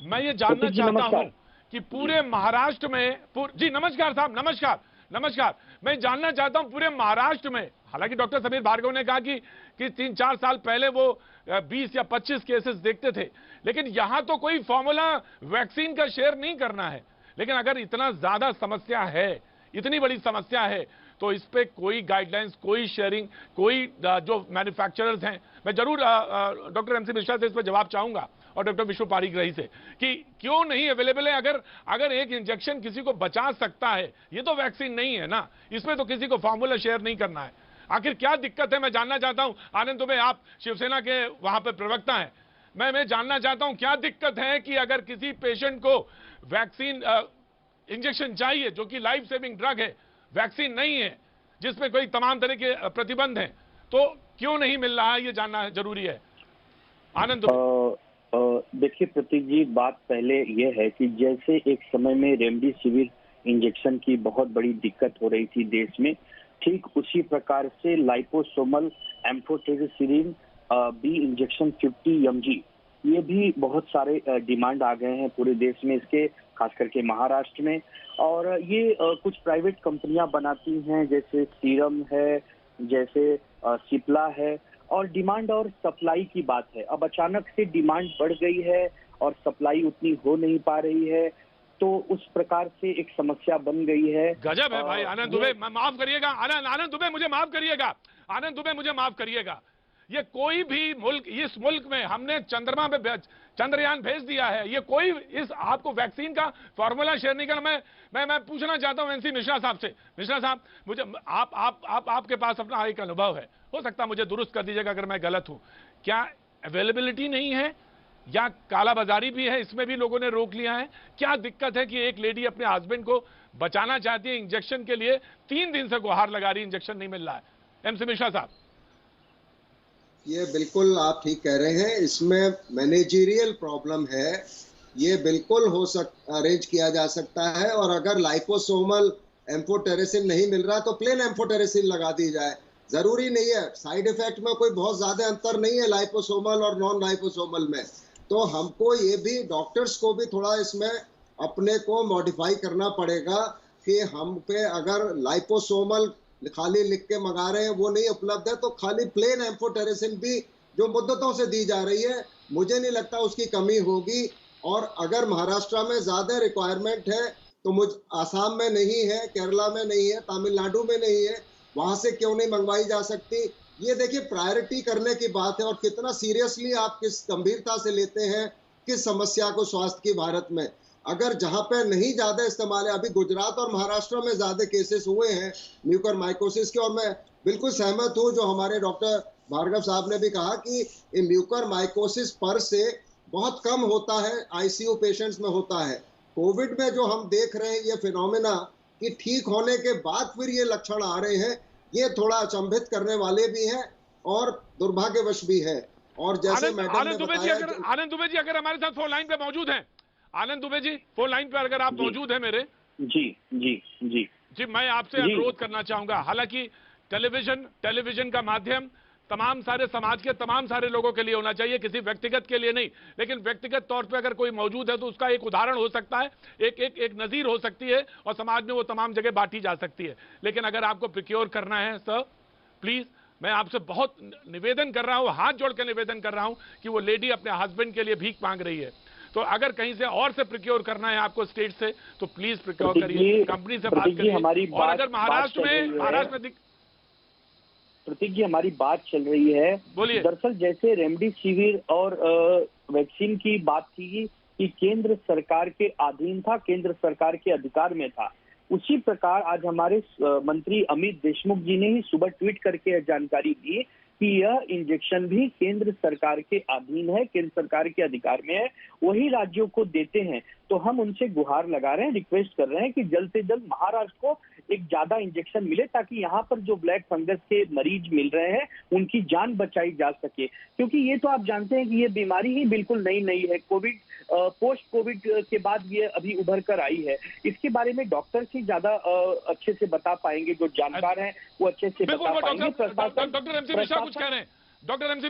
मैं ये जानना चाहता हूं कि पूरे महाराष्ट्र में जी नमस्कार साहब, नमस्कार। मैं जानना चाहता हूं पूरे महाराष्ट्र में, हालांकि डॉक्टर समीर भार्गव ने कहा कि 3-4 साल पहले वो 20 या 25 केसेस देखते थे, लेकिन यहां तो कोई फॉर्मूला वैक्सीन का शेयर नहीं करना है। लेकिन अगर इतना ज्यादा समस्या है, इतनी बड़ी समस्या है, तो इस पे कोई गाइडलाइंस, कोई शेयरिंग, कोई जो मैन्युफैक्चरर्स हैं, मैं जरूर डॉक्टर एमसी मिश्रा से इस पर जवाब चाहूंगा, और डॉक्टर विष्णु पाणिग्राही से, कि क्यों नहीं अवेलेबल है? अगर एक इंजेक्शन किसी को बचा सकता है, ये तो वैक्सीन नहीं है ना, इसमें तो किसी को फॉर्मूला शेयर नहीं करना है। आखिर क्या दिक्कत है, मैं जानना चाहता हूं। आनंद दुबे, आप शिवसेना के वहां पे प्रवक्ता हैं, मैं जानना चाहता हूं क्या दिक्कत है कि अगर किसी पेशेंट को वैक्सीन इंजेक्शन चाहिए, जो कि लाइफ सेविंग ड्रग है, वैक्सीन नहीं है, जिसमें कोई तमाम तरह के प्रतिबंध हैं, तो क्यों नहीं मिल रहा है, ये जानना जरूरी है। आनंद दुबे। देखिए प्रतीक जी, बात पहले ये है कि जैसे एक समय में रेमडेसिविर इंजेक्शन की बहुत बड़ी दिक्कत हो रही थी देश में, ठीक उसी प्रकार से liposomal amphotericin B injection 50 mg, ये भी बहुत सारे डिमांड आ गए हैं पूरे देश में इसके, खास करके महाराष्ट्र में। और ये कुछ प्राइवेट कंपनियां बनाती हैं, जैसे सीरम है, जैसे सिप्ला है, और डिमांड और सप्लाई की बात है। अब अचानक से डिमांड बढ़ गई है और सप्लाई उतनी हो नहीं पा रही है, तो उस प्रकार से एक समस्या बन गई है। गजब है भाई। आनंद दुबे, माफ करिएगा, आनंद दुबे मुझे माफ करिएगा, आनंद दुबे मुझे माफ करिएगा। ये कोई भी मुल्क, इस मुल्क में हमने चंद्रमा पे चंद्रयान भेज दिया है, ये कोई इस आपको वैक्सीन का फॉर्मूला शेयर नहीं करना। मैं पूछना चाहता हूं एनसी मिश्रा साहब से। मिश्रा साहब, मुझे आपके पास अपना एक अनुभव है, हो सकता है मुझे दुरुस्त कर दीजिएगा अगर मैं गलत हूं। क्या अवेलेबिलिटी नहीं है या कालाबाजारी भी है, इसमें भी लोगों ने रोक लिया है? क्या दिक्कत है कि एक लेडी अपने हस्बैंड को बचाना चाहती है इंजेक्शन के लिए, 3 दिन से गुहार लगा रही, इंजेक्शन नहीं मिल रहा है? एमसी मिश्रा साहब। ये बिल्कुल आप ठीक कह रहे हैं, इसमें मैनेजरियल प्रॉब्लम है। ये बिल्कुल अरेंज किया जा सकता है, और अगर लाइपोसोमल एम्फोटेरेसिन नहीं मिल रहा तो प्लेन एम्फोटेरेसिन लगा दी जाए, जरूरी नहीं है। साइड इफेक्ट में कोई बहुत ज्यादा अंतर नहीं है लाइपोसोमल और नॉन लाइपोसोमल में। तो हमको ये भी, डॉक्टर्स को भी थोड़ा इसमें अपने को मॉडिफाई करना पड़ेगा कि हम पे अगर लाइपोसोमल खाली लिख के मंगा रहे हैं वो नहीं उपलब्ध है, तो खाली प्लेन एम्फोटेरिसिन भी जो मुद्दतों से दी जा रही है, मुझे नहीं लगता उसकी कमी होगी। और अगर महाराष्ट्र में ज्यादा रिक्वायरमेंट है तो मुझ आसाम में नहीं है, केरला में नहीं है, तमिलनाडु में नहीं है, वहां से क्यों नहीं मंगवाई जा सकती? ये देखिए प्रायोरिटी करने की बात है, और कितना सीरियसली आप किस गंभीरता से लेते हैं किस समस्या को स्वास्थ्य की भारत में। अगर जहां पे नहीं ज्यादा इस्तेमाल है, अभी गुजरात और महाराष्ट्र में ज्यादा केसेस हुए हैं म्यूकरमाइकोसिस के, और मैं बिल्कुल सहमत हूं जो हमारे डॉक्टर भार्गव साहब ने भी कहा कि ये म्यूकरमाइकोसिस पर से बहुत कम होता है, आईसीयू पेशेंट्स में होता है। कोविड में जो हम देख रहे हैं ये फिनोमेना कि ठीक होने के बाद फिर ये लक्षण आ रहे हैं, ये थोड़ा अचंभित करने वाले भी हैं और दुर्भाग्यवश भी है। और जैसे मैडम ने बताया, आनंद दुबे जी अगर हमारे साथ फोन लाइन पे मौजूद हैं, आनंद दुबे जी फोन लाइन पे अगर आप मौजूद हैं मेरे, जी मैं आपसे अनुरोध करना चाहूंगा। हालांकि टेलीविजन का माध्यम तमाम सारे समाज के तमाम सारे लोगों के लिए होना चाहिए, किसी व्यक्तिगत के लिए नहीं, लेकिन व्यक्तिगत तौर पे अगर कोई मौजूद है तो उसका एक उदाहरण हो सकता है, एक नजीर हो सकती है, और समाज में वो तमाम जगह बांटी जा सकती है। लेकिन अगर आपको प्रिक्योर करना है सर, प्लीज मैं आपसे बहुत निवेदन कर रहा हूं, हाथ जोड़ के निवेदन कर रहा हूं कि वो लेडी अपने हस्बैंड के लिए भीख मांग रही है, तो अगर कहीं से और से प्रिक्योर करना है आपको स्टेट से, तो प्लीज प्रिक्योर करिए, कंपनी से बात करिए। और अगर महाराष्ट्र में प्रतीक जी हमारी बात चल रही है, दरअसल जैसे रेमडेसिविर और वैक्सीन की बात थी कि केंद्र सरकार के अधीन था, केंद्र सरकार के अधिकार में था, उसी प्रकार आज हमारे मंत्री अमित देशमुख जी ने ही सुबह ट्वीट करके जानकारी दी कि यह इंजेक्शन भी केंद्र सरकार के अधीन है, केंद्र सरकार के अधिकार में है, वही राज्यों को देते हैं। तो हम उनसे गुहार लगा रहे हैं, रिक्वेस्ट कर रहे हैं कि जल्द से जल्द महाराष्ट्र को एक ज्यादा इंजेक्शन मिले, ताकि यहाँ पर जो ब्लैक फंगस के मरीज मिल रहे हैं उनकी जान बचाई जा सके। क्योंकि ये तो आप जानते हैं कि ये बीमारी ही बिल्कुल नई नहीं है, कोविड पोस्ट कोविड के बाद ये अभी उभर कर आई है। इसके बारे में डॉक्टर ही ज्यादा अच्छे से बता पाएंगे, जो जानकार हैं वो अच्छे से बता पाएंगे। डॉक्टर एमसी मिश्रा कुछ कह रहे हैं, डॉक्टर एमसी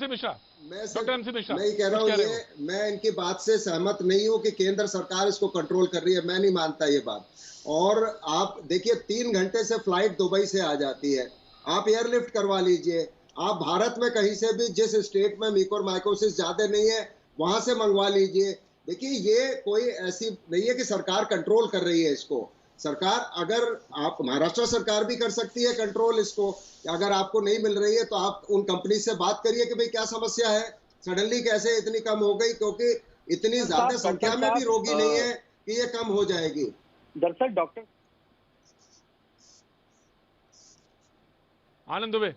मिश्रा मैं ही कह रहा हूँ, ये मैं इनकी बात से सहमत नहीं हूँ कि केंद्र सरकार इसको कंट्रोल कर रही है, मैं नहीं मानता ये बात। और आप देखिए 3 घंटे से फ्लाइट दुबई से आ जाती है, आप एयरलिफ्ट करवा लीजिए, आप भारत में कहीं से भी जिस स्टेट में म्यूकरमाइकोसिस ज्यादा नहीं है वहां से मंगवा लीजिए। देखिए ये कोई ऐसी नहीं है कि सरकार कंट्रोल कर रही है इसको। सरकार, अगर आप महाराष्ट्र सरकार भी कर सकती है कंट्रोल इसको, अगर आपको नहीं मिल रही है तो आप उन कंपनी से बात करिए कि भाई क्या समस्या है, सडनली कैसे इतनी कम हो गई, क्योंकि इतनी ज्यादा संख्या में भी रोगी नहीं है कि ये कम हो जाएगी। दरअसल doctor Anand Dubey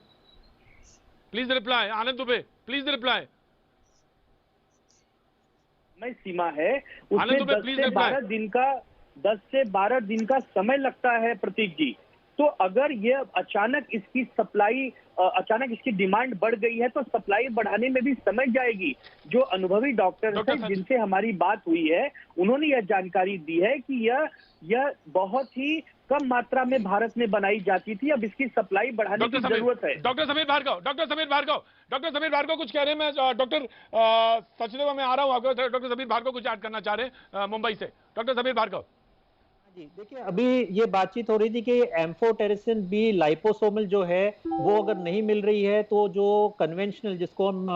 please reply, Anand Dubey please reply. सीमा है उसमें 10 से 12 दिन का समय लगता है प्रतीक जी। तो अगर ये अचानक इसकी सप्लाई, अचानक इसकी डिमांड बढ़ गई है तो सप्लाई बढ़ाने में भी समय जाएगी। जो अनुभवी डॉक्टर हैं जिनसे हमारी बात हुई है, उन्होंने यह जानकारी दी है कि यह बहुत ही कम मात्रा में भारत में बनाई जाती थी, अब इसकी सप्लाई बढ़ाने की जरूरत है। डॉक्टर समीर भार्गव कुछ कह रहे हैं। मैं डॉक्टर सचदेवा में आ रहा हूँ, डॉक्टर समीर भार्गव कुछ ऐड करना चाह रहे हैं मुंबई से। डॉक्टर समीर भार्गव जी, देखिए अभी ये बातचीत हो रही थी कि एम्फोटेरिसिन बी लाइपोसोमल जो है वो अगर नहीं मिल रही है तो जो कन्वेंशनल, जिसको हम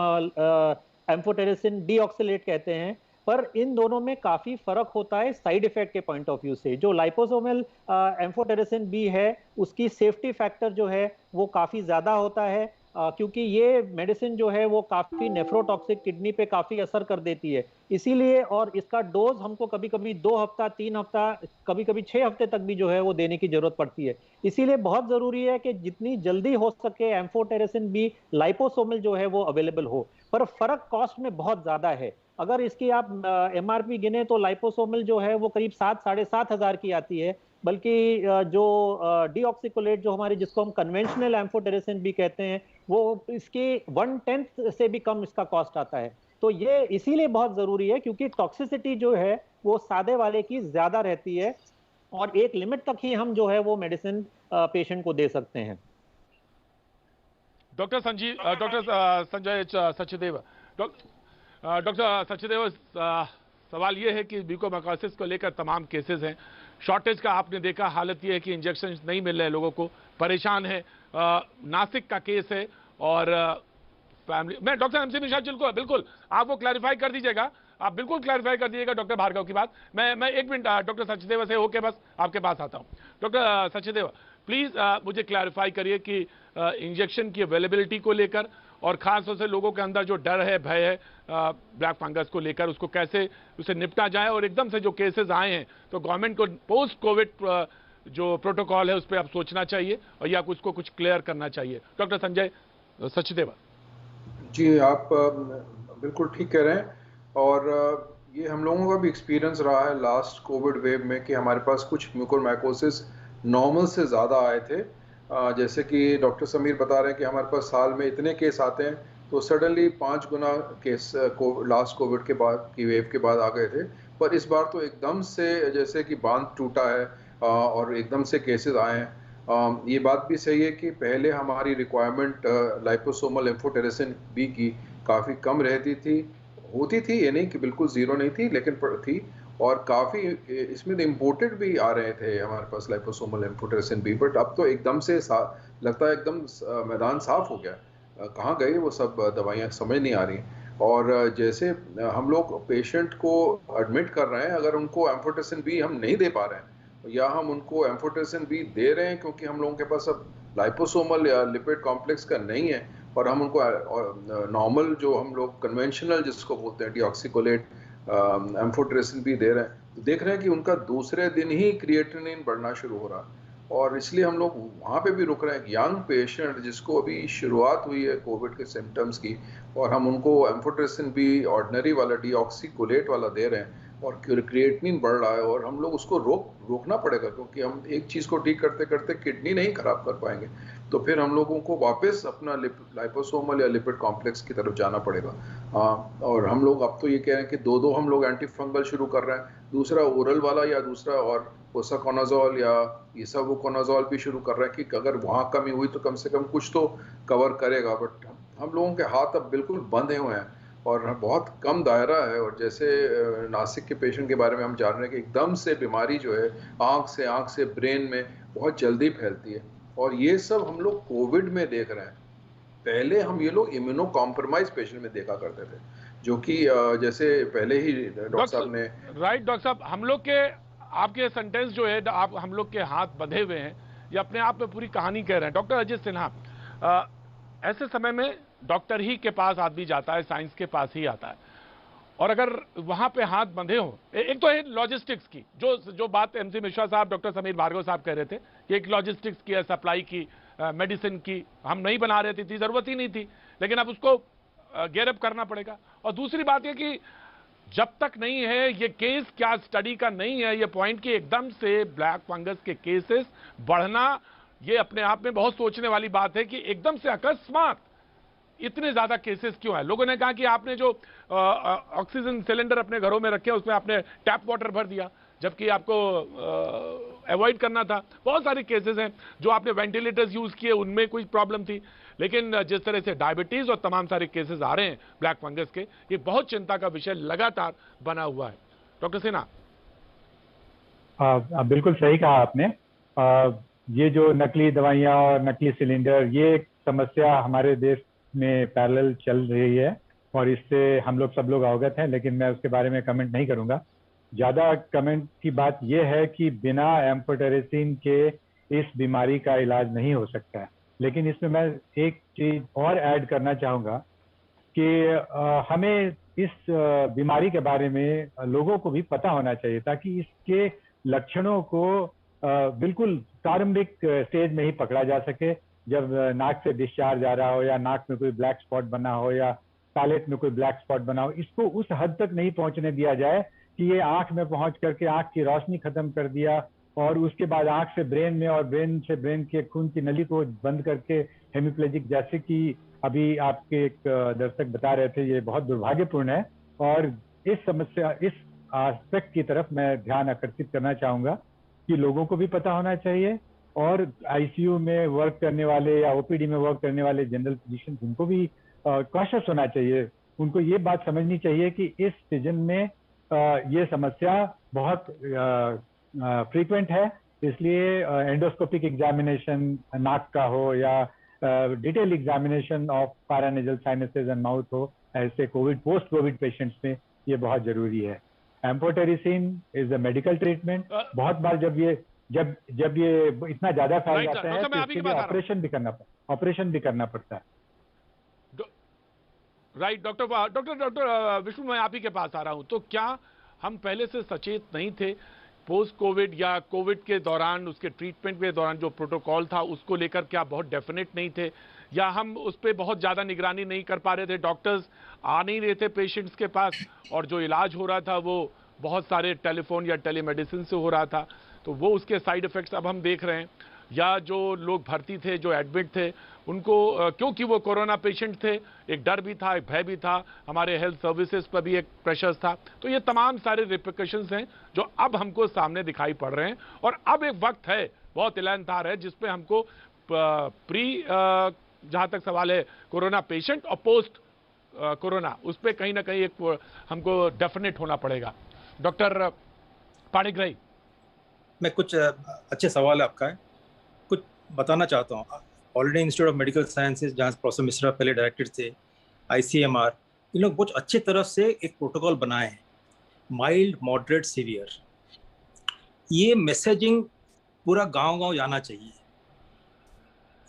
एम्फोटेरिसिन डीऑक्सिलेट कहते हैं, पर इन दोनों में काफी फर्क होता है साइड इफेक्ट के पॉइंट ऑफ व्यू से। जो लाइपोसोमल एम्फोटेरिसिन बी है उसकी सेफ्टी फैक्टर जो है वो काफी ज्यादा होता है, क्योंकि ये मेडिसिन जो है वो काफी नेफ्रोटॉक्सिक, किडनी पे काफी असर कर देती है, इसीलिए। और इसका डोज हमको कभी कभी 2 हफ्ता, 3 हफ्ता, कभी कभी 6 हफ्ते तक भी जो है वो देने की जरूरत पड़ती है। इसीलिए बहुत जरूरी है कि जितनी जल्दी हो सके एम्फोटेरिसिन बी लाइपोसोमल जो है वो अवेलेबल हो। पर फर्क कॉस्ट में बहुत ज्यादा है। अगर इसकी आप MRP गिने तो लाइपोसोमल जो है वो करीब 7-7.5 हजार की आती है, बल्कि जो डीऑक्सिकोलेट जो हमारे, जिसको हम कन्वेंशनल एम्फोटेरिसिन भी कहते हैं, वो इसकी 1/10 से भी कम इसका कॉस्ट आता है। तो ये इसीलिए बहुत जरूरी है क्योंकि टॉक्सिसिटी जो है वो सादे वाले की ज्यादा रहती है, और एक लिमिट तक ही हम जो है वो मेडिसिन पेशेंट को दे सकते हैं। डॉक्टर संजय सचदेव, डॉक्टर सचदेव, सवाल ये है कि म्यूकोरमाइकोसिस को लेकर तमाम केसेस हैं, शॉर्टेज का आपने देखा, हालत ये है कि इंजेक्शन नहीं मिल रहे हैं, लोगों को परेशान है। नासिक का केस है और फैमिली, मैं डॉक्टर एमसी मिश्रा जी को बिल्कुल आप वो क्लैरिफाई कर दीजिएगा, आप बिल्कुल क्लैरिफाई कर दीजिएगा डॉक्टर भार्गव की बात। मैं एक मिनट डॉक्टर सचदेवा से होके बस आपके पास आता हूं। डॉक्टर सचदेवा प्लीज मुझे क्लैरिफाई करिए कि इंजेक्शन की अवेलेबिलिटी को लेकर और खास तौर से लोगों के अंदर जो डर है, भय है ब्लैक फंगस को लेकर, उसको कैसे उसे निपटा जाए, और एकदम से जो केसेस आए हैं तो गवर्नमेंट को पोस्ट कोविड जो प्रोटोकॉल है उस पर आप सोचना चाहिए और या उसको कुछ क्लियर करना चाहिए। डॉक्टर संजय सचदेवा जी, आप बिल्कुल ठीक कह रहे हैं। और ये हम लोगों का भी एक्सपीरियंस रहा है लास्ट कोविड वेव में कि हमारे पास कुछ म्यूकोरमाइकोसिस नॉर्मल से ज़्यादा आए थे। जैसे कि डॉक्टर समीर बता रहे हैं कि हमारे पास साल में इतने केस आते हैं, तो सडनली 5 गुना केस लास्ट कोविड के बाद की वेव के बाद आ गए थे। पर इस बार तो एकदम से जैसे कि बांध टूटा है और एकदम से केसेस आए हैं। ये बात भी सही है कि पहले हमारी रिक्वायरमेंट लाइपोसोमल लिम्फोटेरेसिन बी की काफ़ी कम रहती थी, होती थी, ये नहीं कि बिल्कुल ज़ीरो नहीं थी, लेकिन थी। और काफ़ी इसमें इम्पोर्टेड भी आ रहे थे हमारे पास लाइपोसोमल लिम्फोटेरेसिन बी। बट अब तो एकदम से लगता है एकदम मैदान साफ हो गया। कहाँ गए वो सब दवाइयाँ, समझ नहीं आ रही। और जैसे हम लोग पेशेंट को एडमिट कर रहे हैं, अगर उनको एम्फोटेरेसिन बी हम नहीं दे पा रहे हैं या हम उनको एम्फोटेरेसिन बी दे रहे हैं क्योंकि हम लोगों के पास अब लाइपोसोमल या लिपिड कॉम्प्लेक्स का नहीं है, और हम उनको नॉर्मल जो हम लोग कन्वेंशनल जिसको बोलते हैं डीऑक्सीकोलेट एम्फोटेरेसिन भी दे रहे हैं, तो देख रहे हैं कि उनका दूसरे दिन ही क्रिएटिनिन बढ़ना शुरू हो रहा है। और इसलिए हम लोग वहाँ पे भी रुक रहे हैं। यंग पेशेंट जिसको अभी शुरुआत हुई है कोविड के सिम्टम्स की, और हम उनको एम्फोटेरेसिन भी ऑर्डिनरी वाला डीऑक्सीकोलेट वाला दे रहे हैं और क्रिएटिनिन बढ़ रहा है, और हम लोग उसको रोकना पड़ेगा, क्योंकि हम एक चीज़ को ठीक करते करते किडनी नहीं खराब कर पाएंगे। तो फिर हम लोगों को वापस अपना लाइपोसोमल या लिपिड कॉम्प्लेक्स की तरफ जाना पड़ेगा। और हम लोग अब तो ये कह रहे हैं कि दो हम लोग एंटी फंगल शुरू कर रहे हैं, दूसरा ओरल वाला या दूसरा और ओसाकोनाजोल या इसावोकोनाजोल भी शुरू कर रहे हैं कि अगर वहाँ कमी हुई तो कम से कम कुछ तो कवर करेगा। बट हम लोगों के हाथ अब बिल्कुल बंधे हुए हैं और बहुत कम दायरा है। और जैसे नासिक के पेशेंट के बारे में हम जान रहे हैं कि एकदम से बीमारी जो है आँख से ब्रेन में बहुत जल्दी फैलती है, और ये सब हम लोग कोविड में देख रहे हैं। पहले हम ये लोग इम्यूनो कॉम्प्रोमाइज पेशेंट में देखा करते थे, जो कि जैसे पहले ही डॉक्टर साहब ने राइट। डॉक्टर साहब, हम लोग के आपके सेंटेंस जो है, आप हम लोग के हाथ बंधे हुए हैं, ये अपने आप में पूरी कहानी कह रहे हैं। डॉक्टर अजय सिन्हा, ऐसे समय में डॉक्टर ही के पास आदमी जाता है, साइंस के पास ही आता है, और अगर वहां पे हाथ बंधे हो, एक तो है लॉजिस्टिक्स की, जो बात एमसी मिश्रा साहब, डॉक्टर समीर भार्गव साहब कह रहे थे कि एक लॉजिस्टिक्स की है, सप्लाई की, मेडिसिन की हम नहीं बना रहे थे, जरूरत ही नहीं थी, लेकिन अब उसको गेयर अप करना पड़ेगा। और दूसरी बात यह कि जब तक नहीं है ये केस, क्या स्टडी का नहीं है ये पॉइंट कि एकदम से ब्लैक फंगस के केसेस बढ़ना, ये अपने आप में बहुत सोचने वाली बात है कि एकदम से अकस्मात इतने ज्यादा केसेस क्यों है। लोगों ने कहा कि आपने जो ऑक्सीजन सिलेंडर अपने घरों में रखे उसमें आपने टैप वाटर भर दिया, जबकि आपको अवॉइड करना था। बहुत सारे केसेस हैं जो आपने वेंटिलेटर्स यूज किए, उनमें कोई प्रॉब्लम थी, लेकिन जिस तरह से डायबिटीज और तमाम सारे केसेस आ रहे हैं ब्लैक फंगस के, ये बहुत चिंता का विषय लगातार बना हुआ है। डॉक्टर सिन्हा, बिल्कुल सही कहा आपने। ये जो नकली दवाइयां और नकली सिलेंडर, ये एक समस्या हमारे देश में पैरेलल चल रही है और इससे हम लोग सब लोग अवगत हैं, लेकिन मैं उसके बारे में कमेंट नहीं करूंगा। ज्यादा कमेंट की बात यह है कि बिना एम्फोटेरेसिन के इस बीमारी का इलाज नहीं हो सकता है। लेकिन इसमें मैं एक चीज और ऐड करना चाहूंगा कि हमें इस बीमारी के बारे में लोगों को भी पता होना चाहिए, ताकि इसके लक्षणों को बिल्कुल प्रारंभिक स्टेज में ही पकड़ा जा सके। जब नाक से डिस्चार्ज आ रहा हो या नाक में कोई ब्लैक स्पॉट बना हो या पैलेट में कोई ब्लैक स्पॉट बना हो, इसको उस हद तक नहीं पहुंचने दिया जाए कि ये आंख में पहुंच करके आंख की रोशनी खत्म कर दिया और उसके बाद आंख से ब्रेन में और ब्रेन से ब्रेन के खून की नली को बंद करके हेमिप्लेजिक, जैसे कि अभी आपके एक दर्शक बता रहे थे, ये बहुत दुर्भाग्यपूर्ण है। और इस समस्या, इस एस्पेक्ट की तरफ मैं ध्यान आकर्षित करना चाहूंगा कि लोगों को भी पता होना चाहिए, और आईसीयू में वर्क करने वाले या ओपीडी में वर्क करने वाले जनरल फिजिशियन, उनको भी कॉशियस होना चाहिए। उनको ये बात समझनी चाहिए कि इस सीजन में ये समस्या बहुत फ्रीक्वेंट है, इसलिए एंडोस्कोपिक एग्जामिनेशन नाक का हो या detail examination of paranasal sinuses and mouth हो, ऐसे कोविड पोस्ट कोविड पेशेंट्स में ये बहुत जरूरी है। Amphotericin is a medical treatment. बहुत बार जब ये इतना ज्यादा फैल जाता है तो इसके लिए ऑपरेशन भी करना पड़ता है। राइट डॉक्टर विष्णु, मैं आप ही के पास आ रहा हूं। तो क्या हम पहले से सचेत नहीं थे? पोस्ट कोविड या कोविड के दौरान, उसके ट्रीटमेंट के दौरान जो प्रोटोकॉल था उसको लेकर क्या बहुत डेफिनेट नहीं थे, या हम उस पर बहुत ज़्यादा निगरानी नहीं कर पा रहे थे? डॉक्टर्स आ नहीं रहे थे पेशेंट्स के पास, और जो इलाज हो रहा था वो बहुत सारे टेलीफोन या टेलीमेडिसिन से हो रहा था, तो वो उसके साइड इफ़ेक्ट्स अब हम देख रहे हैं। या जो लोग भर्ती थे, जो एडमिट थे, उनको क्योंकि वो कोरोना पेशेंट थे, एक डर भी था, एक भय भी था, हमारे हेल्थ सर्विसेज पर भी एक प्रेशर था। तो ये तमाम सारे रिप्रिकॉशंस हैं जो अब हमको सामने दिखाई पड़ रहे हैं। और अब एक वक्त है, बहुत एलानदार है, जिसपे हमको जहां तक सवाल है कोरोना पेशेंट और पोस्ट कोरोना, उस पर कहीं ना कहीं एक हमको डेफिनेट होना पड़ेगा। डॉक्टर पाणिग्राही, मैं कुछ अच्छे सवाल आपका है, कुछ बताना चाहता हूँ। Already institute of medical sciences, जहाँ प्रोफेसर मिश्रा पहले डायरेक्टर थे, ICMR, इन लोग बहुत अच्छे तरह से एक प्रोटोकॉल बनाए हैं, माइल्ड, मॉडरेट, सीवियर। ये मैसेजिंग पूरा गांव-गांव जाना चाहिए,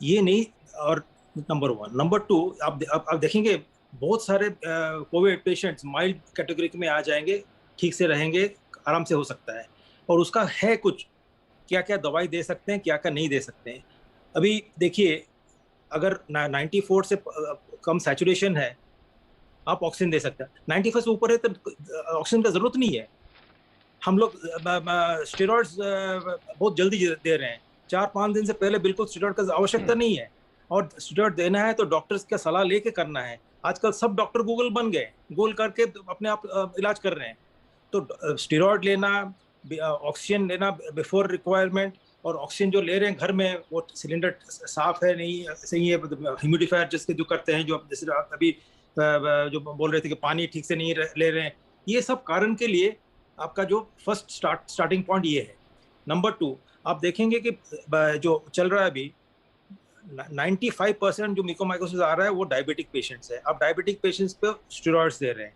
ये नहीं। और नंबर 1, नंबर 2, आप देखेंगे बहुत सारे कोविड पेशेंट्स माइल्ड कैटेगरी में आ जाएंगे, ठीक से रहेंगे, आराम से हो सकता है। और उसका है कुछ, क्या क्या दवाई दे सकते हैं, क्या क्या नहीं दे सकते हैं। अभी देखिए, अगर 94 से कम सैचुरेशन है, आप ऑक्सीजन दे सकते हैं। 95 से ऊपर है तो ऑक्सीजन का जरूरत नहीं है। हम लोग स्टेरॉइड्स बहुत जल्दी दे रहे हैं, 4-5 दिन से पहले बिल्कुल स्टेरॉइड का आवश्यकता नहीं है। और स्टेरॉइड देना है तो डॉक्टर्स का सलाह लेके करना है। आजकल सब डॉक्टर गूगल बन गए, गूगल करके अपने आप इलाज कर रहे हैं। तो स्टेरॉइड लेना, ऑक्सीजन लेना बिफोर रिक्वायरमेंट, और ऑक्सीजन जो ले रहे हैं घर में, वो सिलेंडर साफ है नहीं सही है, ह्यूमिडिफायर जिसके जो करते हैं, जो जैसे अभी जो बोल रहे थे कि पानी ठीक से नहीं ले रहे हैं, ये सब कारण के लिए आपका जो फर्स्ट स्टार्टिंग पॉइंट ये है। नंबर 2, आप देखेंगे कि जो चल रहा है अभी 95% जो म्यूकोरमाइकोसिस आ रहा है वो डायबिटिक पेशेंट्स है। आप डायबिटिक पेशेंट्स पे स्टेरॉइड्स दे रहे हैं,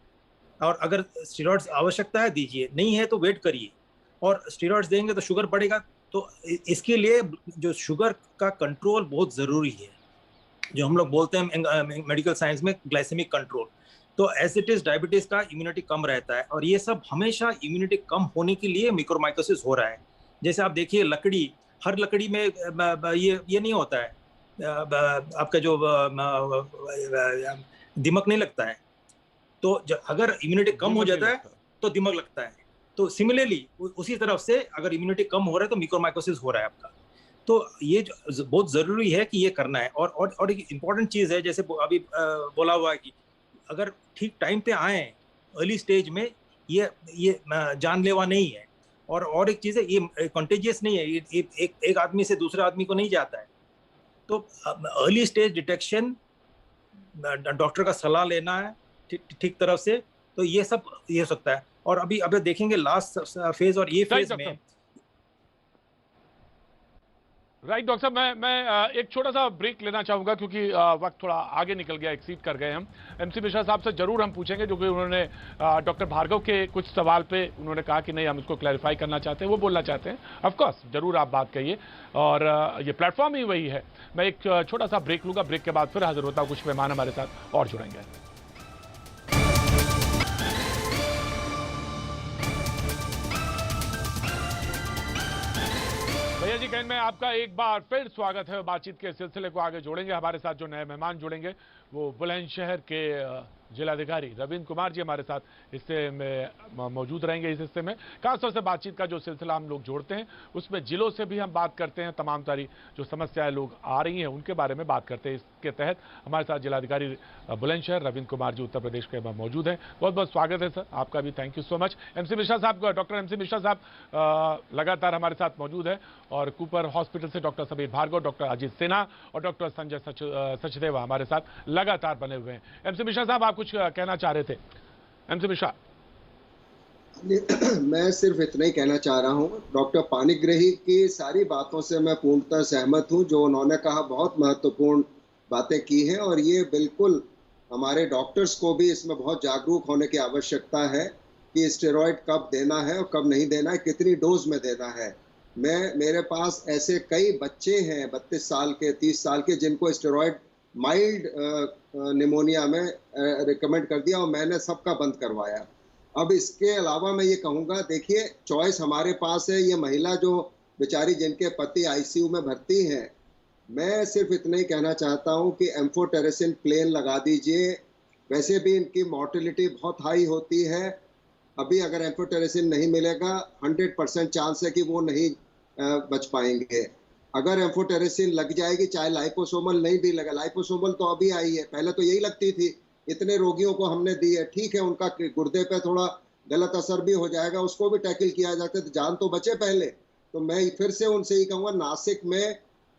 और अगर स्टेरॉइड्स आवश्यकता है दीजिए, नहीं है तो वेट करिए। और स्टेरॉइड्स देंगे तो शुगर बढ़ेगा, तो इसके लिए जो शुगर का कंट्रोल बहुत ज़रूरी है, जो हम लोग बोलते हैं मेडिकल साइंस में ग्लाइसेमिक कंट्रोल। तो एज इट इज़ डायबिटीज़ का इम्यूनिटी कम रहता है, और ये सब हमेशा इम्यूनिटी कम होने के लिए म्यूकोरमाइकोसिस हो रहा है। जैसे आप देखिए, लकड़ी, हर लकड़ी में ये नहीं होता है, आपका जो दिमक नहीं लगता है। तो अगर इम्यूनिटी कम हो जाता है तो दिमाग लगता है। तो सिमिलरली उसी तरफ से अगर इम्यूनिटी कम हो रहा है तो म्यूकोरमाइकोसिस हो रहा है आपका। तो ये बहुत ज़रूरी है कि ये करना है। और एक इम्पॉर्टेंट चीज़ है, जैसे अभी बोला हुआ है कि अगर ठीक टाइम पे आए अर्ली स्टेज में, ये जानलेवा नहीं है। और एक चीज़ है, ये कंटेजियस नहीं है, एक आदमी से दूसरे आदमी को नहीं जाता है। तो अर्ली स्टेज डिटेक्शन, डॉक्टर का सलाह लेना है ठीक तरफ से, तो ये सब ये हो सकता है। और अभी देखेंगे लास्ट फेज और ये फेज में। राइट डॉक्टर साहब, मैं एक छोटा सा ब्रेक लेना चाहूंगा, क्योंकि वक्त थोड़ा आगे निकल गया, एक्सीड कर गए हम। MC मिश्रा साहब से जरूर हम पूछेंगे, जो कि उन्होंने डॉक्टर भार्गव के कुछ सवाल पे उन्होंने कहा कि नहीं, हम इसको क्लैरिफाई करना चाहते हैं, वो बोलना चाहते हैं। ऑफ कोर्स जरूर आप बात कहिए, और ये प्लेटफॉर्म ही वही है। मैं एक छोटा सा ब्रेक लूंगा, ब्रेक के बाद फिर हाजिर होता हूँ, कुछ मेहमान हमारे साथ और जुड़ेंगे। भैया जी, कहने में आपका एक बार फिर स्वागत है। बातचीत के सिलसिले को आगे जोड़ेंगे। हमारे साथ जो नए मेहमान जुड़ेंगे वो बुलंदशहर के जिलाधिकारी रविंद्र कुमार जी हमारे साथ हिस्से में मौजूद रहेंगे। इस हिस्से में खासतौर से बातचीत का जो सिलसिला हम लोग जोड़ते हैं, उसमें जिलों से भी हम बात करते हैं, तमाम सारी जो समस्याएं लोग आ रही हैं उनके बारे में बात करते हैं। इसके तहत हमारे साथ जिलाधिकारी बुलंदशहर रविंद्र कुमार जी उत्तर प्रदेश के मौजूद हैं। बहुत बहुत स्वागत है सर, आपका भी thank you so much. MC Mishra साहब, डॉक्टर MC मिश्रा साहब लगातार हमारे साथ मौजूद है, और कूपर हॉस्पिटल से डॉक्टर समीर भार्गव, डॉक्टर अजीत सिन्हा और डॉक्टर संजय सचदेवा हमारे साथ लगातार बने हुए हैं। MC मिश्रा साहब, आप कुछ कहना चाह रहे थे? MC मिश्रा। मैं सिर्फ इतना ही कहना चाह रहा हूँ, डॉक्टर पाणिग्राही की सारी बातों से मैं पूर्णतः सहमत हूँ। जो उन्होंने कहा बहुत महत्वपूर्ण बातें की हैं, और ये बिल्कुल हमारे डॉक्टर्स को भी इसमें बहुत जागरूक होने की आवश्यकता है कि स्टेरॉइड कब देना है और कब नहीं देना है, कितनी डोज में देना है। मेरे पास ऐसे कई बच्चे हैं 32 साल के, 30 साल के, जिनको स्टेरॉइड माइल्ड निमोनिया में रिकमेंड कर दिया और मैंने सबका बंद करवाया। अब इसके अलावा मैं ये कहूँगा, देखिए चॉइस हमारे पास है। ये महिला जो बेचारी जिनके पति आईसीयू में भर्ती हैं, मैं सिर्फ इतना ही कहना चाहता हूँ कि एम्फोटेरेसिन प्लेन लगा दीजिए। वैसे भी इनकी मॉर्टिलिटी बहुत हाई होती है। अभी अगर एम्फोटेरेसिन नहीं मिलेगा 100% चांस है कि वो नहीं बच पाएंगे। अगर एम्फोटेरेसिन लग जाएगी, चाहे लाइपोसोमल नहीं भी लगा, लाइपोसोमल तो अभी आई है, पहले तो यही लगती थी, इतने रोगियों को हमने दी है। ठीक है, उनका गुर्दे पे थोड़ा गलत असर भी हो जाएगा, उसको भी टैकल किया जाता है, तो जान तो बचे पहले। तो मैं फिर से उनसे ही कहूँगा, नासिक में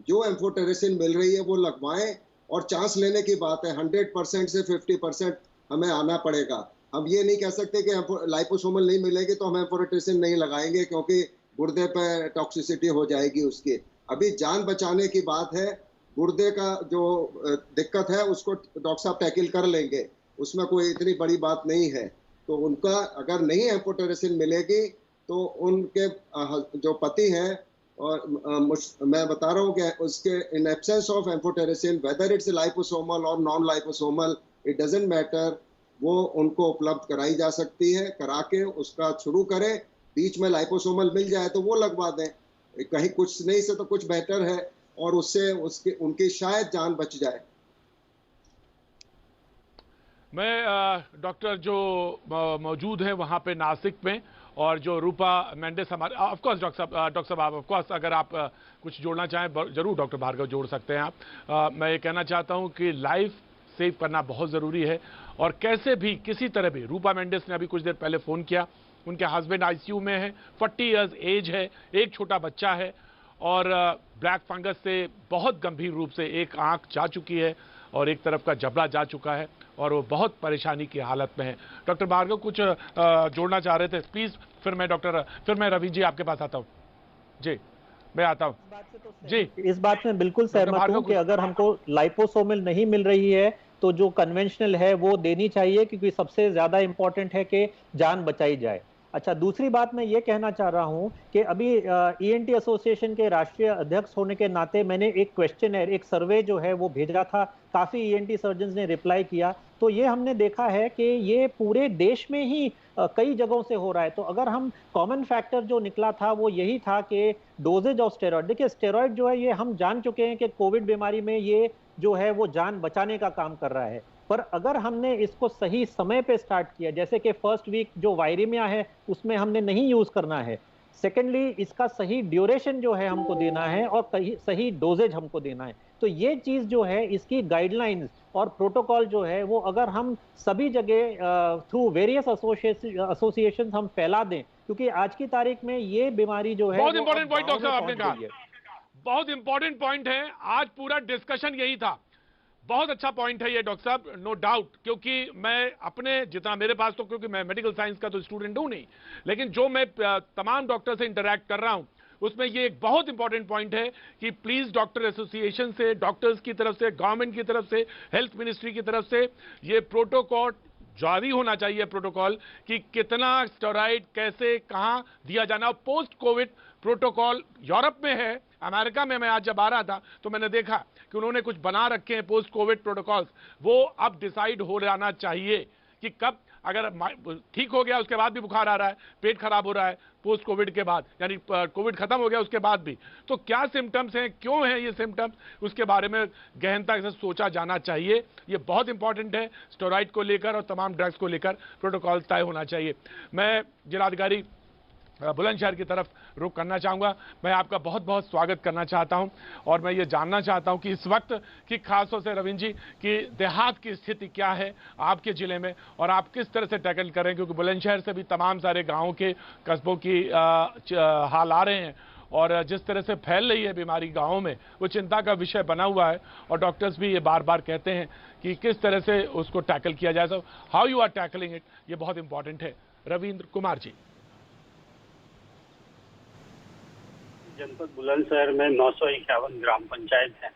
जो एम्फोटेरेसिन मिल रही है वो लगवाएं, और चांस लेने की बात है। 100% से 50% हमें आना पड़ेगा। हम ये नहीं कह सकते कि लाइपोसोमल नहीं मिलेगी तो हम एम्फोटेरेसिन नहीं लगाएंगे, क्योंकि गुर्दे पर टॉक्सिसिटी हो जाएगी उसकी। अभी जान बचाने की बात है। गुर्दे का जो दिक्कत है उसको डॉक्टर साहब टैकल कर लेंगे, उसमें कोई इतनी बड़ी बात नहीं है। तो उनका अगर नहीं एम्फोटेरेसिन मिलेगी तो उनके जो पति हैं, और मैं बता रहा हूँ कि उसके in absence of amphotericin, whether it's liposomal और non liposomal, it doesn't matter, वो उनको उपलब्ध कराई जा सकती है। करा के उसका शुरू करें, बीच में लाइपोसोमल मिल जाए तो वो लगवा दें। कहीं कुछ नहीं से तो कुछ बेहतर है, और उससे उनकी शायद जान बच जाए। मैं डॉक्टर जो मौजूद है वहाँ पे नासिक में, और जो रूपा मेंडिस हमारे, ऑफ कोर्स डॉक्टर साहब आप ऑफ कोर्स अगर आप कुछ जोड़ना चाहें जरूर डॉक्टर भार्गव जोड़ सकते हैं आप। मैं ये कहना चाहता हूँ कि लाइफ सेव करना बहुत ज़रूरी है, और कैसे भी किसी तरह भी, रूपा मेंडिस ने अभी कुछ देर पहले फ़ोन किया, उनके हस्बैंड आईसीयू में है, 40 इयर्स एज है, एक छोटा बच्चा है, और ब्लैक फंगस से बहुत गंभीर रूप से एक आंख जा चुकी है और एक तरफ का जबड़ा जा चुका है, और वो बहुत परेशानी की हालत में है। डॉक्टर भार्गव कुछ जोड़ना चाह रहे थे, प्लीज। फिर मैं रवि जी आपके पास आता हूँ। जी मैं आता हूँ जी। इस बात में बिल्कुल सहमत हूँ कि अगर हमको लाइपोसोमल नहीं मिल रही है तो जो कन्वेंशनल है वो देनी चाहिए, क्योंकि सबसे ज्यादा इंपॉर्टेंट है कि जान बचाई जाए। अच्छा, दूसरी बात मैं ये कहना चाह रहा हूं कि अभी ईएनटी एसोसिएशन के राष्ट्रीय अध्यक्ष होने के नाते मैंने एक क्वेश्चन है, एक सर्वे जो है वो भेजा था, काफी ईएनटी सर्जन्स ने रिप्लाई किया। तो ये हमने देखा है कि ये पूरे देश में ही कई जगहों से हो रहा है। तो अगर हम कॉमन फैक्टर जो निकला था वो यही था कि डोजेज ऑफ स्टेरॉइड, देखिए स्टेरॉइड जो है ये हम जान चुके हैं कि कोविड बीमारी में ये जो है वो जान बचाने का काम कर रहा है, पर अगर हमने इसको सही समय पे स्टार्ट किया, जैसे कि फर्स्ट वीक जो वायरिमिया है उसमें हमने नहीं यूज करना है, सेकेंडली इसका सही ड्यूरेशन जो है हमको देना है, और सही डोजेज हमको देना है। तो ये चीज जो है इसकी गाइडलाइंस और प्रोटोकॉल जो है वो अगर हम सभी जगह थ्रू वेरियस एसोसिएशन हम फैला दें, क्योंकि आज की तारीख में ये बीमारी जो है बहुत इंपॉर्टेंट पॉइंट डॉक्टर साहब आपने कहा, बहुत इंपॉर्टेंट पॉइंट है। आज पूरा डिस्कशन यही था। बहुत अच्छा पॉइंट है ये डॉक्टर साहब, नो डाउट, क्योंकि मैं अपने जितना मेरे पास, तो क्योंकि मैं मेडिकल साइंस का तो स्टूडेंट हूं नहीं, लेकिन जो मैं तमाम डॉक्टर से इंटरैक्ट कर रहा हूं उसमें ये एक बहुत इंपॉर्टेंट पॉइंट है कि प्लीज डॉक्टर एसोसिएशन से, डॉक्टर्स की तरफ से, गवर्नमेंट की तरफ से, हेल्थ मिनिस्ट्री की तरफ से ये प्रोटोकॉल जारी होना चाहिए, प्रोटोकॉल कि कितना स्टेरॉइड कैसे कहां दिया जाना। पोस्ट कोविड प्रोटोकॉल यूरोप में है, अमेरिका में मैं आज जब आ रहा था तो मैंने देखा कि उन्होंने कुछ बना रखे हैं पोस्ट कोविड प्रोटोकॉल्स। वो अब डिसाइड हो जाना चाहिए कि कब, अगर ठीक हो गया उसके बाद भी बुखार आ रहा है, पेट खराब हो रहा है पोस्ट कोविड के बाद, यानी कोविड खत्म हो गया उसके बाद भी, तो क्या सिम्टम्स हैं, क्यों हैं ये सिम्टम्स, उसके बारे में गहनता से सोचा जाना चाहिए। ये बहुत इंपॉर्टेंट है। स्टेरॉइड को लेकर और तमाम ड्रग्स को लेकर प्रोटोकॉल तय होना चाहिए। मैं जिलाधिकारी बुलंदशहर की तरफ रुख करना चाहूँगा। मैं आपका बहुत बहुत स्वागत करना चाहता हूं, और मैं ये जानना चाहता हूं कि इस वक्त की खासतौर से रविंद्र जी की देहात की स्थिति क्या है आपके ज़िले में, और आप किस तरह से टैकल करें, क्योंकि बुलंदशहर से भी तमाम सारे गाँवों के कस्बों की हाल आ रहे हैं, और जिस तरह से फैल रही है बीमारी गाँवों में वो चिंता का विषय बना हुआ है, और डॉक्टर्स भी ये बार बार कहते हैं कि किस तरह से उसको टैकल किया जाए। So how you are tackling it, ये बहुत इंपॉर्टेंट है। रविंद्र कुमार जी। जनपद बुलंदशहर में 951 ग्राम पंचायत है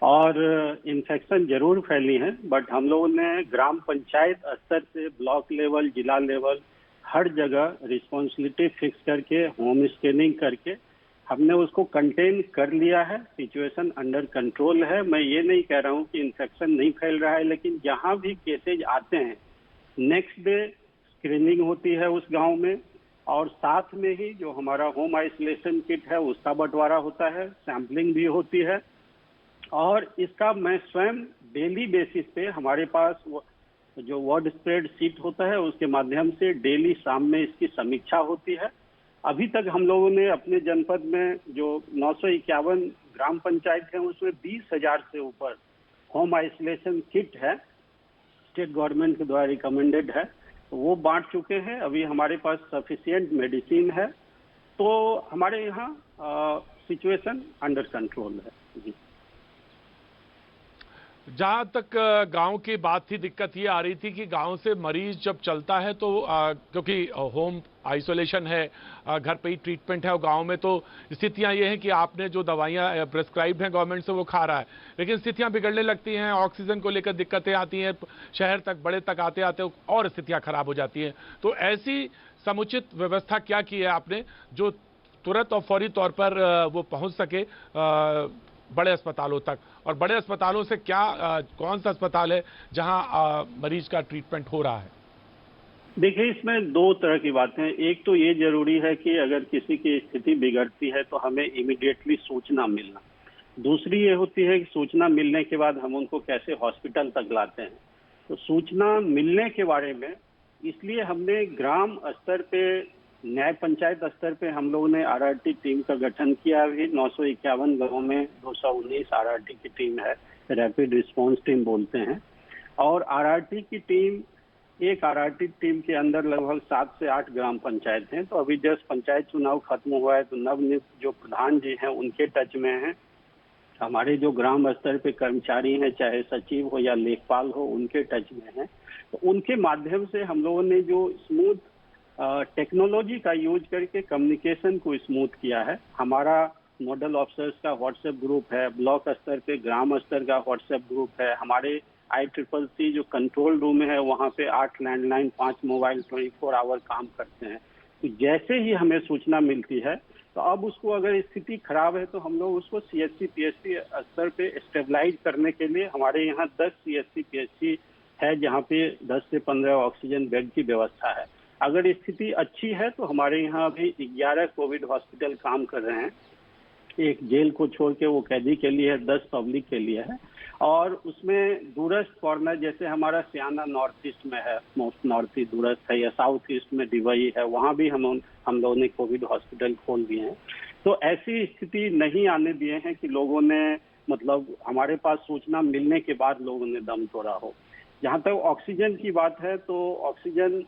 और इन्फेक्शन जरूर फैली है, बट हम लोगों ने ग्राम पंचायत स्तर से ब्लॉक लेवल, जिला लेवल, हर जगह रिस्पॉन्सिबिलिटी फिक्स करके, होम स्क्रीनिंग करके हमने उसको कंटेन कर लिया है। सिचुएशन अंडर कंट्रोल है। मैं ये नहीं कह रहा हूँ कि इन्फेक्शन नहीं फैल रहा है, लेकिन जहाँ भी केसेज आते हैं नेक्स्ट डे स्क्रीनिंग होती है उस गांव में, और साथ में ही जो हमारा होम आइसोलेशन किट है उसका बंटवारा होता है, सैम्पलिंग भी होती है। और इसका मैं स्वयं डेली बेसिस पे हमारे पास जो वर्ड स्प्रेड शीट होता है उसके माध्यम से डेली शाम में इसकी समीक्षा होती है। अभी तक हम लोगों ने अपने जनपद में जो 951 ग्राम पंचायत है उसमें 20,000 से ऊपर होम आइसोलेशन किट है, स्टेट गवर्नमेंट के द्वारा रिकमेंडेड है, तो वो बांट चुके हैं। अभी हमारे पास सफिशिएंट मेडिसिन है, तो हमारे यहाँ सिचुएशन अंडर कंट्रोल है जी। जहां तक गांव की बात थी, दिक्कत ये आ रही थी कि गांव से मरीज जब चलता है तो क्योंकि होम आइसोलेशन है, घर पे ही ट्रीटमेंट है, और गांव में तो स्थितियां ये हैं कि आपने जो दवाइयां प्रेस्क्राइब हैं गवर्नमेंट से वो खा रहा है, लेकिन स्थितियां बिगड़ने लगती हैं, ऑक्सीजन को लेकर दिक्कतें आती हैं, शहर तक बड़े तक आते आते और स्थितियां खराब हो जाती हैं। तो ऐसी समुचित व्यवस्था क्या की है आपने जो तुरंत और फौरी तौर पर वो पहुंच सके बड़े अस्पतालों तक? और बड़े अस्पतालों से क्या कौन सा अस्पताल है जहां मरीज का ट्रीटमेंट हो रहा है? देखिए, इसमें दो तरह की बातें हैं। एक तो ये जरूरी है कि अगर किसी की स्थिति बिगड़ती है तो हमें इमीडिएटली सूचना मिलना। दूसरी ये होती है कि सूचना मिलने के बाद हम उनको कैसे हॉस्पिटल तक लाते हैं। तो सूचना मिलने के बारे में इसलिए हमने ग्राम स्तर पे, न्याय पंचायत स्तर पे हम लोगों ने आरआरटी टीम का गठन किया। अभी 951 गाँव में 219 आरआरटी की टीम है, रैपिड रिस्पांस टीम बोलते हैं। और आरआरटी की टीम, एक आरआरटी टीम के अंदर लगभग 7 से 8 ग्राम पंचायत हैं। तो अभी जस्ट पंचायत चुनाव खत्म हुआ है, तो नवनियुक्त जो प्रधान जी हैं उनके टच में हैं। हमारे जो ग्राम स्तर पे कर्मचारी हैं, चाहे सचिव हो या लेखपाल हो, उनके टच में हैं। तो उनके माध्यम से हम लोगों ने जो स्मूथ टेक्नोलॉजी का यूज करके कम्युनिकेशन को स्मूथ किया है। हमारा नोडल ऑफिसर्स का व्हाट्सएप ग्रुप है, ब्लॉक स्तर पे ग्राम स्तर का व्हाट्सएप ग्रुप है, हमारे ICCC जो कंट्रोल रूम है वहाँ पे 8 लैंडलाइन, 5 मोबाइल 24 आवर काम करते हैं। तो जैसे ही हमें सूचना मिलती है तो अब उसको अगर स्थिति खराब है तो हम लोग उसको CHC PHC स्तर पे स्टेबलाइज करने के लिए हमारे यहाँ 10 CHC PHC है जहाँ पे 10 से 15 ऑक्सीजन बेड की व्यवस्था है। अगर स्थिति अच्छी है तो हमारे यहाँ अभी 11 कोविड हॉस्पिटल काम कर रहे हैं। एक जेल को छोड़ के वो कैदी के लिए है, 10 पब्लिक के लिए है। और उसमें दूरस्थ कॉर्नर जैसे हमारा सियाना नॉर्थ ईस्ट में है, मोस्ट नॉर्थ ईस्ट दूरस्थ है, या साउथ ईस्ट में दुबई है, वहाँ भी हम लोगों ने कोविड हॉस्पिटल खोल दिए हैं। तो ऐसी स्थिति नहीं आने दिए हैं कि लोगों ने, मतलब हमारे पास सूचना मिलने के बाद लोगों ने दम तोड़ा हो। जहाँ तक ऑक्सीजन की बात है तो ऑक्सीजन,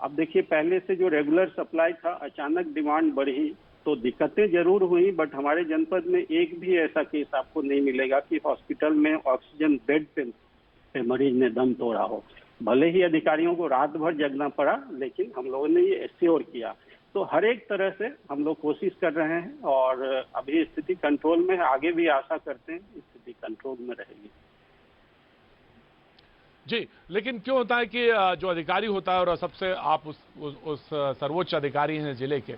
अब देखिए पहले से जो रेगुलर सप्लाई था, अचानक डिमांड बढ़ी तो दिक्कतें जरूर हुई, बट हमारे जनपद में एक भी ऐसा केस आपको नहीं मिलेगा कि हॉस्पिटल में ऑक्सीजन बेड पे मरीज ने दम तोड़ा हो। भले ही अधिकारियों को रात भर जगना पड़ा, लेकिन हम लोगों ने ये एश्योर किया। तो हर एक तरह से हम लोग कोशिश कर रहे हैं और अभी स्थिति कंट्रोल में है। आगे भी आशा करते हैं स्थिति कंट्रोल में रहेगी। जी, लेकिन क्यों होता है कि जो अधिकारी होता है, और सबसे आप उस सर्वोच्च अधिकारी हैं जिले के,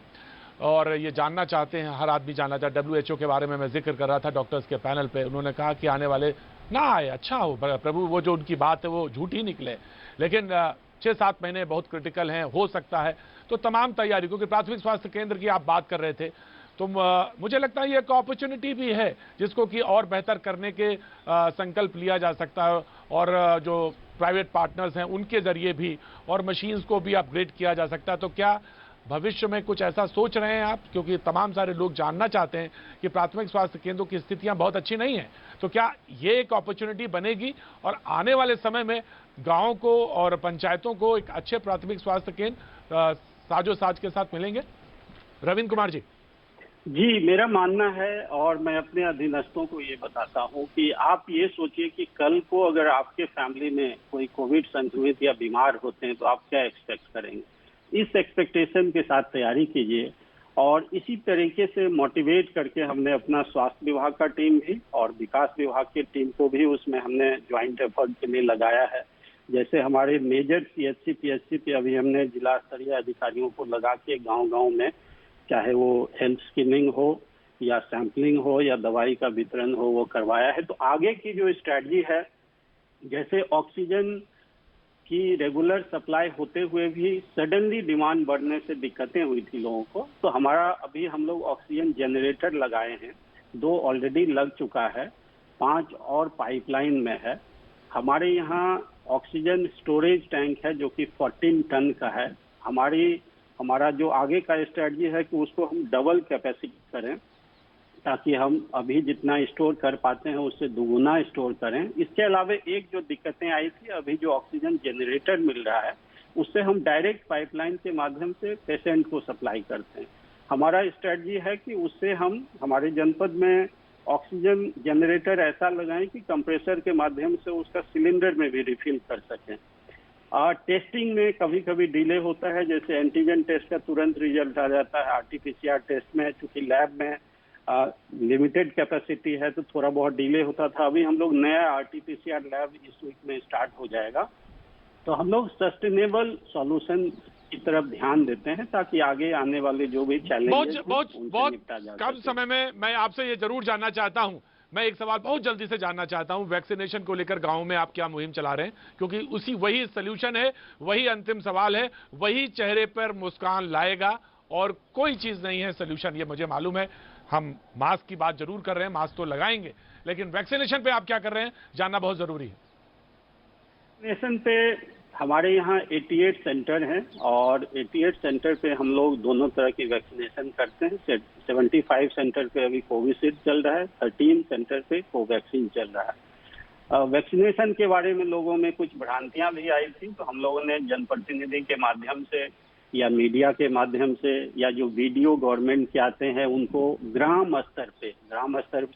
और ये जानना चाहते हैं, हर आदमी जानना चाहता है। WHO के बारे में मैं जिक्र कर रहा था डॉक्टर्स के पैनल पे, उन्होंने कहा कि आने वाले ना आए, अच्छा हो प्रभु, वो जो उनकी बात है वो झूठी निकले, लेकिन 6-7 महीने बहुत क्रिटिकल हैं, हो सकता है। तो तमाम तैयारी, क्योंकि प्राथमिक स्वास्थ्य केंद्र की आप बात कर रहे थे, तो मुझे लगता है ये एक अपॉर्चुनिटी भी है जिसको कि और बेहतर करने के संकल्प लिया जा सकता है, और जो प्राइवेट पार्टनर्स हैं उनके जरिए भी, और मशीन्स को भी अपग्रेड किया जा सकता है। तो क्या भविष्य में कुछ ऐसा सोच रहे हैं आप, क्योंकि तमाम सारे लोग जानना चाहते हैं कि प्राथमिक स्वास्थ्य केंद्रों की स्थितियां बहुत अच्छी नहीं है, तो क्या ये एक अपॉर्चुनिटी बनेगी और आने वाले समय में गाँव को और पंचायतों को एक अच्छे प्राथमिक स्वास्थ्य केंद्र साजो साज के साथ मिलेंगे? रविंद्र कुमार जी। जी, मेरा मानना है, और मैं अपने अधीनस्थों को ये बताता हूँ कि आप ये सोचिए कि कल को अगर आपके फैमिली में कोई कोविड संक्रमित या बीमार होते हैं तो आप क्या एक्सपेक्ट करेंगे। इस एक्सपेक्टेशन के साथ तैयारी कीजिए और इसी तरीके से मोटिवेट करके हमने अपना स्वास्थ्य विभाग का टीम भी और विकास विभाग की टीम को भी उसमें हमने ज्वाइंट एफर्ट के लिए लगाया है। जैसे हमारे मेजर सीएचसी पीएचसी पे अभी हमने जिला स्तरीय अधिकारियों को लगा के गांव-गांव में, चाहे वो हेल्थ स्क्रीनिंग हो या सैंपलिंग हो या दवाई का वितरण हो, वो करवाया है। तो आगे की जो स्ट्रैटेजी है, जैसे ऑक्सीजन की रेगुलर सप्लाई होते हुए भी सडनली डिमांड बढ़ने से दिक्कतें हुई थी लोगों को, तो हमारा अभी हम लोग ऑक्सीजन जनरेटर लगाए हैं, 2 ऑलरेडी लग चुका है, 5 और पाइपलाइन में है। हमारे यहाँ ऑक्सीजन स्टोरेज टैंक है जो कि 14 टन का है। हमारा जो आगे का स्ट्रेटजी है कि उसको हम डबल कैपेसिटी करें, ताकि हम अभी जितना स्टोर कर पाते हैं उससे दुगुना स्टोर करें। इसके अलावा एक जो दिक्कतें आई थी, अभी जो ऑक्सीजन जनरेटर मिल रहा है उससे हम डायरेक्ट पाइपलाइन के माध्यम से पेशेंट को सप्लाई करते हैं। हमारा स्ट्रेटजी है कि उससे हम हमारे जनपद में ऑक्सीजन जनरेटर ऐसा लगाएं कि कंप्रेसर के माध्यम से उसका सिलेंडर में भी रिफिल कर सकें। टेस्टिंग में कभी कभी डिले होता है, जैसे एंटीजन टेस्ट का तुरंत रिजल्ट आ जाता है, आरटीपीसीआर टेस्ट में चूंकि लैब में लिमिटेड कैपेसिटी है तो थोड़ा बहुत डिले होता था। अभी हम लोग नया आरटीपीसीआर लैब इस वीक में स्टार्ट हो जाएगा, तो हम लोग सस्टेनेबल सॉल्यूशन की तरफ ध्यान देते हैं ताकि आगे आने वाले जो भी चैलेंजेस बहुत कम समय में मैं आपसे ये जरूर जानना चाहता हूं, मैं एक सवाल बहुत जल्दी से जानना चाहता हूं, वैक्सीनेशन को लेकर गांव में आप क्या मुहिम चला रहे हैं? क्योंकि वही सोल्यूशन है, वही अंतिम सवाल है, वही चेहरे पर मुस्कान लाएगा और कोई चीज नहीं है सोल्यूशन, ये मुझे मालूम है। हम मास्क की बात जरूर कर रहे हैं, मास्क तो लगाएंगे, लेकिन वैक्सीनेशन पे आप क्या कर रहे हैं जानना बहुत जरूरी है। वैक्सीनेशन पे हमारे यहाँ 88 सेंटर हैं और 88 सेंटर पे हम लोग दोनों तरह की वैक्सीनेशन करते हैं। 75 सेंटर पे अभी कोविशील्ड चल रहा है, 13 सेंटर पे कोवैक्सीन चल रहा है। वैक्सीनेशन के बारे में लोगों में कुछ भ्रांतियां भी आई थी, तो हम लोगों ने जनप्रतिनिधि के माध्यम से या मीडिया के माध्यम से या जो वीडियो गवर्नमेंट के आते हैं उनको ग्राम स्तर पे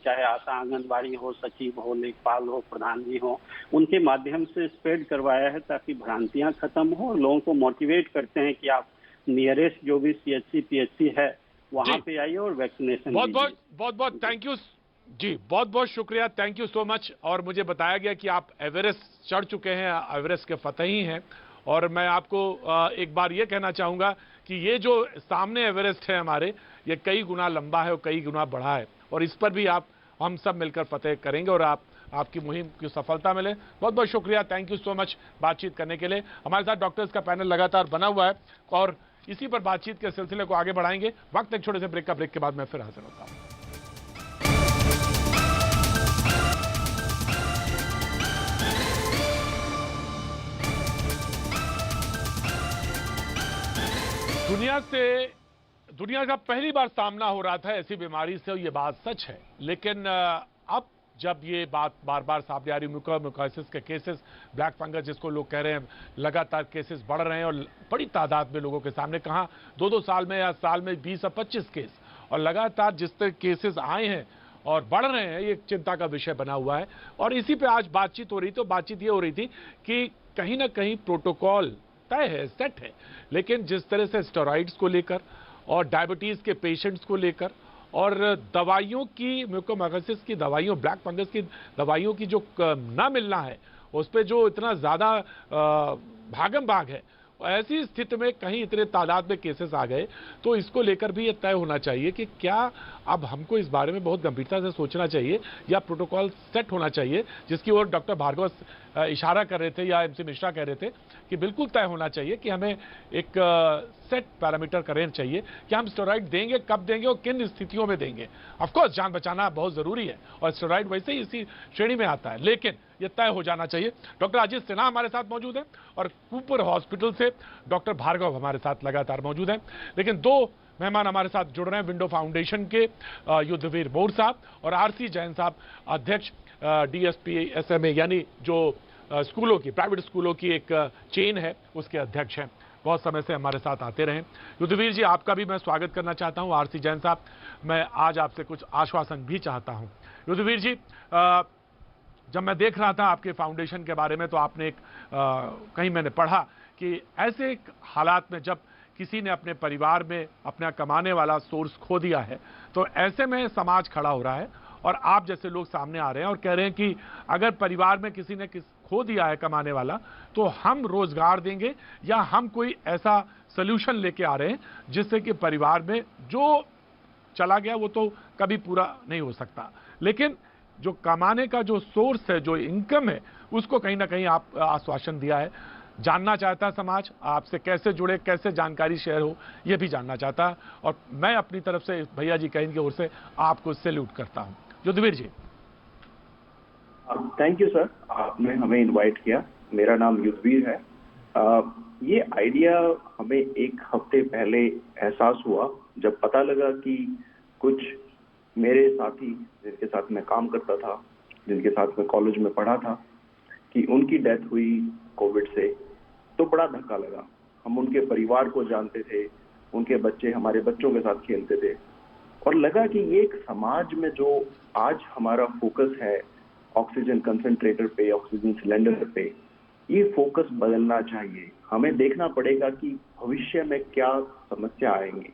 चाहे आशा आंगनबाड़ी हो, सचिव हो, लेखपाल हो, प्रधान जी हो, उनके माध्यम से स्प्रेड करवाया है ताकि भ्रांतियां खत्म हो। लोगों को मोटिवेट करते हैं कि आप नियरेस्ट जो भी सीएचसी पीएचसी है वहां पे आइए और वैक्सीनेशन। बहुत थैंक यू जी, बहुत बहुत शुक्रिया, थैंक यू सो मच। और मुझे बताया गया कि आप एवरेस्ट चढ़ चुके हैं, एवरेस्ट के फतेही हैं, और मैं आपको एक बार ये कहना चाहूंगा कि ये जो सामने एवरेस्ट है हमारे, ये कई गुना लंबा है और कई गुना बड़ा है, और इस पर भी हम सब मिलकर फतेह करेंगे और आपकी मुहिम की सफलता मिले। बहुत बहुत शुक्रिया, थैंक यू सो मच बातचीत करने के लिए। हमारे साथ डॉक्टर्स का पैनल लगातार बना हुआ है और इसी पर बातचीत के सिलसिले को आगे बढ़ाएंगे। वक्त एक छोटे से ब्रेक के बाद मैं फिर हाजिर होता हूं। दुनिया का पहली बार सामना हो रहा था ऐसी बीमारी से, ये बात सच है, लेकिन अब जब ये बात बार बार सामने आ रही, म्यूकोरमाइकोसिस के केसेस, ब्लैक फंगस जिसको लोग कह रहे हैं, लगातार केसेस बढ़ रहे हैं और बड़ी तादाद में लोगों के सामने, कहाँ 2-2 साल में या साल में 20 या 25 केस, और लगातार जिस तरह केसेस आए हैं और बढ़ रहे हैं, ये चिंता का विषय बना हुआ है। और इसी पे आज बातचीत हो रही थी, तो बातचीत ये हो रही थी कि कहीं ना कहीं प्रोटोकॉल तय है, सेट है, लेकिन जिस तरह से स्टेरॉइड्स को लेकर और डायबिटीज के पेशेंट्स को लेकर और दवाइयों की, म्यूकोरमाइकोसिस की दवाइयों, ब्लैक फंगस की दवाइयों की जो ना मिलना है, उस पर जो इतना ज्यादा भागम भाग है, ऐसी स्थिति में कहीं इतने तादाद में केसेस आ गए, तो इसको लेकर भी ये तय होना चाहिए कि क्या अब हमको इस बारे में बहुत गंभीरता से सोचना चाहिए या प्रोटोकॉल सेट होना चाहिए, जिसकी ओर डॉक्टर भार्गव इशारा कर रहे थे या एमसी मिश्रा कह रहे थे कि बिल्कुल तय होना चाहिए कि हमें एक सेट पैरामीटर करना चाहिए कि हम स्टेरॉइड देंगे, कब देंगे और किन स्थितियों में देंगे। ऑफ कोर्स जान बचाना बहुत जरूरी है और स्टेरॉइड वैसे ही इसी श्रेणी में आता है, लेकिन ये तय हो जाना चाहिए। डॉक्टर अजीत सिन्हा हमारे साथ मौजूद हैं और कूपर हॉस्पिटल से डॉक्टर भार्गव हमारे साथ लगातार मौजूद हैं, लेकिन 2 मेहमान हमारे साथ जुड़ रहे हैं, विंडो फाउंडेशन के युद्धवीर बोर साहब और आरसी जैन साहब, अध्यक्ष डीएसपी SMA यानी जो स्कूलों की, प्राइवेट स्कूलों की एक चेन है, उसके अध्यक्ष हैं, बहुत समय से हमारे साथ आते रहे। युद्धवीर जी, आपका भी मैं स्वागत करना चाहता हूं। आरसी जैन साहब, मैं आज आपसे कुछ आश्वासन भी चाहता हूं। युद्धवीर जी, जब मैं देख रहा था आपके फाउंडेशन के बारे में, तो आपने कहीं मैंने पढ़ा कि ऐसे हालात में जब किसी ने अपने परिवार में अपना कमाने वाला सोर्स खो दिया है, तो ऐसे में समाज खड़ा हो रहा है और आप जैसे लोग सामने आ रहे हैं और कह रहे हैं कि अगर परिवार में किसी ने खो दिया है कमाने वाला, तो हम रोजगार देंगे या हम कोई ऐसा सोल्यूशन लेके आ रहे हैं जिससे कि परिवार में जो चला गया वो तो कभी पूरा नहीं हो सकता, लेकिन जो कमाने का जो सोर्स है, जो इनकम है, उसको कहीं ना कहीं आप आश्वासन दिया है। जानना चाहता है समाज आपसे कैसे जुड़े, कैसे जानकारी शेयर हो, ये भी जानना चाहता है और मैं अपनी तरफ से भैया जी कहीं की ओर से आपको सैल्यूट करता हूं। युद्धवीर जी। थैंक यू सर, आपने हमें इनवाइट किया। मेरा नाम युद्धवीर है। ये आइडिया हमें एक हफ्ते पहले एहसास हुआ जब पता लगा कि कुछ मेरे साथी जिनके साथ मैं काम करता था, जिनके साथ मैं कॉलेज में पढ़ा था, कि उनकी डेथ हुई कोविड से। तो बड़ा धक्का लगा। हम उनके परिवार को जानते थे, उनके बच्चे हमारे बच्चों के साथ खेलते थे और लगा कि ये एक समाज में जो आज हमारा फोकस है ऑक्सीजन कंसंट्रेटर पे, ऑक्सीजन सिलेंडर पे, ये फोकस बदलना चाहिए। हमें देखना पड़ेगा कि भविष्य में क्या समस्या आएंगी।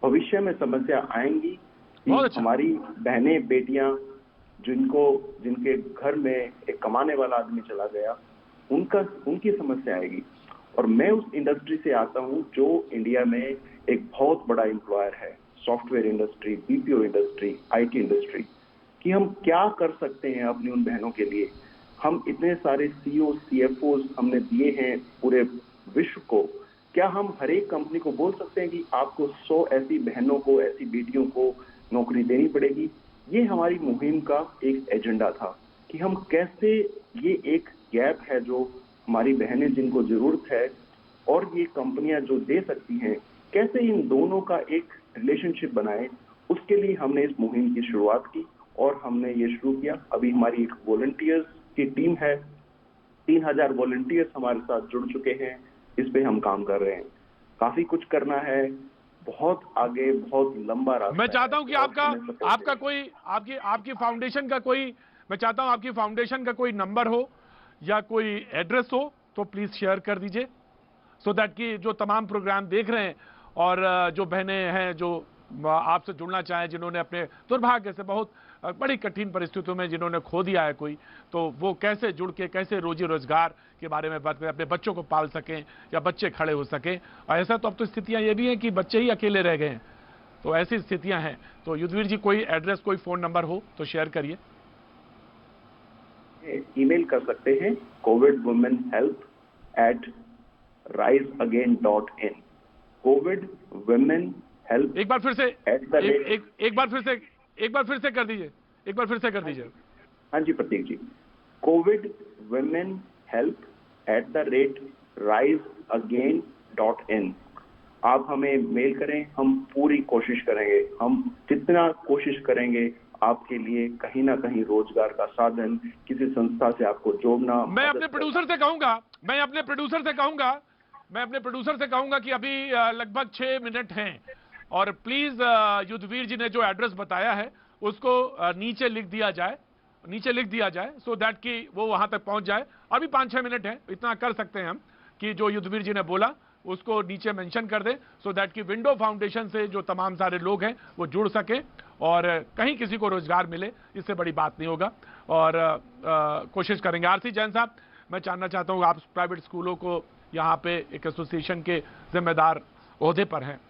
भविष्य में समस्या आएंगी कि हमारी बहनें बेटियां जिनके घर में एक कमाने वाला आदमी चला गया, उनकी समस्या आएगी। और मैं उस इंडस्ट्री से आता हूं जो इंडिया में एक बहुत बड़ा एम्प्लॉयर है, software industry, BPO industry, IT industry, कि हम क्या कर सकते हैं अपनी उन बहनों के लिए। हम इतने सारे सीईओ सीएफओ हमने दिए हैं पूरे विश्व को, क्या हम हर एक कंपनी को बोल सकते हैं कि आपको 100 ऐसी बहनों को, ऐसी बेटियों को नौकरी देनी पड़ेगी? ये हमारी मुहिम का एक एजेंडा था कि हम कैसे ये एक गैप है जो हमारी बहनें जिनको जरूरत है और ये कंपनियां जो दे सकती हैं, कैसे इन दोनों का एक रिलेशनशिप बनाए। उसके लिए हमने इस मुहिम की शुरुआत की और हमने ये शुरू किया। अभी हमारी एक वॉलंटियर्स की टीम है, 3000 वॉलंटियर्स हमारे साथ जुड़ चुके हैं। इस पे हम काम कर रहे हैं। काफी कुछ करना है, बहुत आगे, बहुत लंबा रास्ता। मैं चाहता हूं कि आपका कोई आपकी फाउंडेशन का कोई, मैं चाहता हूं आपकी फाउंडेशन का कोई नंबर हो या कोई एड्रेस हो तो प्लीज शेयर कर दीजिए, सो दैट कि जो तमाम प्रोग्राम देख रहे हैं और जो बहनें हैं जो आपसे जुड़ना चाहें, जिन्होंने अपने दुर्भाग्य से बहुत बड़ी कठिन परिस्थितियों में जिन्होंने खो दिया है कोई, तो वो कैसे जुड़ के कैसे रोजी रोजगार के बारे में बात करें, अपने बच्चों को पाल सकें या बच्चे खड़े हो सकें। और ऐसा तो अब तो स्थितियां ये भी हैं कि बच्चे ही अकेले रह गए हैं, तो ऐसी स्थितियां हैं। तो युद्धवीर जी कोई एड्रेस, कोई फोन नंबर हो तो शेयर करिए। ईमेल कर सकते हैं covidwomenhelp@riseagain.in। covidwomenhelp। एक बार फिर से कर दीजिए, एक बार फिर से कर दीजिए। हाँ जी प्रतीक जी, covidwomenhelp@riseagain.in। आप हमें मेल करें, हम पूरी कोशिश करेंगे। हम जितना कोशिश करेंगे आपके लिए कहीं ना कहीं रोजगार का साधन, किसी संस्था से आपको जोड़ना। मैं अपने प्रोड्यूसर से कहूंगा कि अभी लगभग 6 मिनट हैं और प्लीज युद्धवीर जी ने जो एड्रेस बताया है उसको नीचे लिख दिया जाए, सो दैट कि वो वहां तक पहुंच जाए। अभी 5-6 मिनट है, इतना कर सकते हैं हम कि जो युद्धवीर जी ने बोला उसको नीचे मेंशन कर दें, सो दैट कि विंडो फाउंडेशन से जो तमाम सारे लोग हैं वो जुड़ सके और कहीं किसी को रोजगार मिले। इससे बड़ी बात नहीं होगा और कोशिश करेंगे। आरसी जैन साहब, मैं जानना चाहता हूँ, आप प्राइवेट स्कूलों को यहाँ पे एक एसोसिएशन के जिम्मेदार ओहदे पर हैं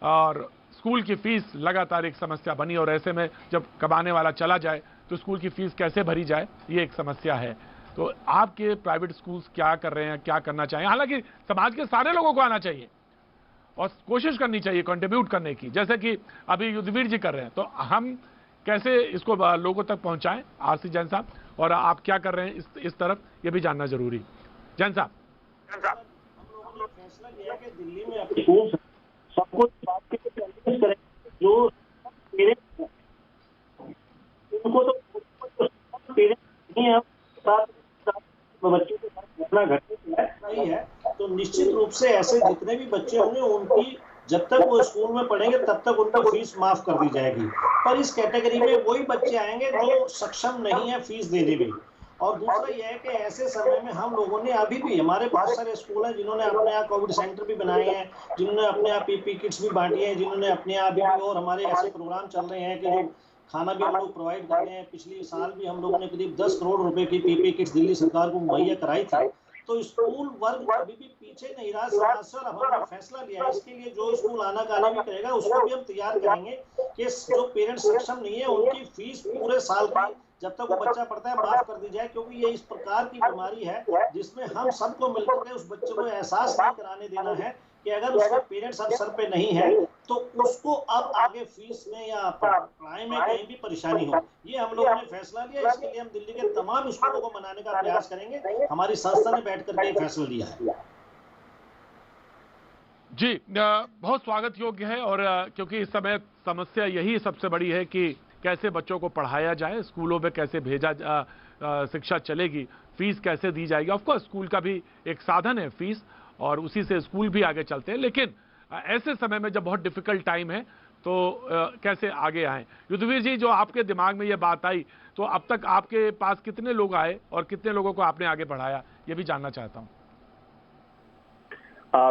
और स्कूल की फीस लगातार एक समस्या बनी और ऐसे में जब कमाने वाला चला जाए तो स्कूल की फीस कैसे भरी जाए, ये एक समस्या है। तो आपके प्राइवेट स्कूल्स क्या कर रहे हैं, क्या करना चाहिए? हालांकि समाज के सारे लोगों को आना चाहिए और कोशिश करनी चाहिए कंट्रीब्यूट करने की, जैसे कि अभी युद्धवीर जी कर रहे हैं। तो हम कैसे इसको लोगों तक पहुंचाएं? आरसी जैन साहब, और आप क्या कर रहे हैं इस तरफ, ये भी जानना जरूरी। जैन साहब। हम लोगों ने फैसला लिया कि दिल्ली में अपने सबको करें जो उनको तो पेरेंट्स नहीं है, बच्चों के साथ घटना नहीं है, तो निश्चित रूप से ऐसे जितने भी बच्चे होंगे उनकी जब तक वो स्कूल में पढ़ेंगे तब तक उनका फीस माफ कर दी जाएगी। पर इस कैटेगरी में वही बच्चे आएंगे जो सक्षम नहीं है फीस देने में, और दूसरा यह है कि ऐसे समय में हम लोगों ने अभी भी, हमारे बहुत सारे स्कूल हैं जिन्होंने अपने यहाँ कोविड सेंटर भी बनाए हैं, जिन्होंने अपने यहाँ पीपी किट्स भी बांटी हैं, जिन्होंने अपने यहाँ अभी भी, और हमारे ऐसे प्रोग्राम चल रहे हैं कि जो खाना भी हम लोग प्रोवाइड कर रहे हैं। पिछले साल भी हम लोगों ने करीब 10 करोड़ रुपए की पीपी किट्स दिल्ली सरकार को मुहैया कराई थी। तो स्कूल वर्ग अभी भी पीछे नहीं रहा समाज से, और हमने फैसला लिया है इसके लिए जो स्कूल आना भी करेगा उसको भी हम तैयार करेंगे कि जो पेरेंट्स सक्षम नहीं है उनकी फीस पूरे साल की जब तक वो बच्चा पढ़ता है माफ कर दी जाए, क्योंकि ये इस प्रकार की बीमारी है जिसमें हम सबको मिलकर के उस बच्चे को एहसास नहीं कराने देना है कि अगर उसके पेरेंट्स अब सर पे नहीं है तो उसको अब आगे फीस में या पढ़ाई में कहीं भी परेशानी हो। ये हम लोगों ने फैसला लिया, इसके लिए हम दिल्ली के तमाम स्कूलों को मनाने का प्रयास करेंगे। हमारी संस्था ने बैठ करके फैसला लिया है। जी, बहुत स्वागत योग्य है। और क्योंकि इस समय समस्या यही सबसे बड़ी है कि कैसे बच्चों को पढ़ाया जाए, स्कूलों में कैसे भेजा शिक्षा चलेगी, फीस कैसे दी जाएगी। ऑफ कोर्स स्कूल का भी एक साधन है फीस, और उसी से स्कूल भी आगे चलते हैं, लेकिन ऐसे समय में जब बहुत डिफिकल्ट टाइम है तो कैसे आगे आए। युद्धवीर जी, जो आपके दिमाग में ये बात आई, तो अब तक आपके पास कितने लोग आए और कितने लोगों को आपने आगे बढ़ाया, ये भी जानना चाहता हूँ।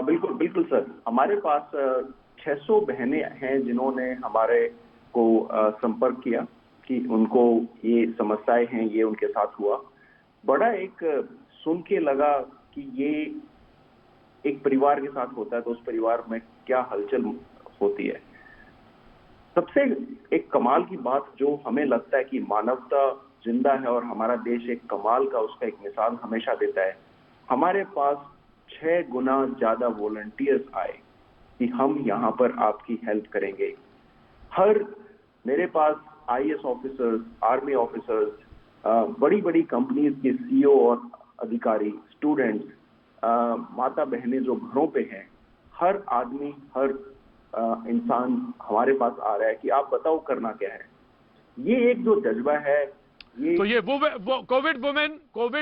बिल्कुल बिल्कुल सर, हमारे पास 600 बहनें हैं जिन्होंने हमारे को संपर्क किया कि उनको ये समस्याएं हैं, ये उनके साथ हुआ। बड़ा एक सुन के लगा कि ये एक परिवार के साथ होता है तो उस परिवार में क्या हलचल होती है। सबसे एक कमाल की बात जो हमें लगता है कि मानवता जिंदा है और हमारा देश एक कमाल का उसका एक मिसाल हमेशा देता है, हमारे पास 6 गुना ज्यादा वॉलंटियर्स आए कि हम यहाँ पर आपकी हेल्प करेंगे। मेरे पास आईएएस ऑफिसर्स, आर्मी ऑफिसर्स, बड़ी बड़ी कंपनीज के सीईओ और अधिकारी, स्टूडेंट्स, माता बहनें जो घरों पे हैं, हर आदमी, हर इंसान हमारे पास आ रहा है कि आप बताओ करना क्या है। ये एक जो जज्बा है, ये तो ये वो कोविड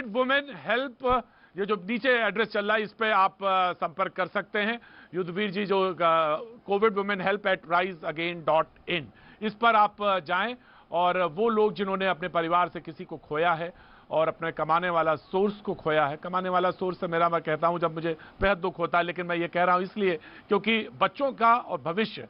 वुमेन हेल्प, ये जो नीचे एड्रेस चल रहा है इस पे आप संपर्क कर सकते हैं। युद्धवीर जी, जो covidwomenhelp@riseagain.in, इस पर आप जाएं, और वो लोग जिन्होंने अपने परिवार से किसी को खोया है और अपने कमाने वाला सोर्स को खोया है, कमाने वाला सोर्स से मैं कहता हूं जब मुझे बेहद दुख होता है, लेकिन मैं ये कह रहा हूं इसलिए क्योंकि बच्चों का और भविष्य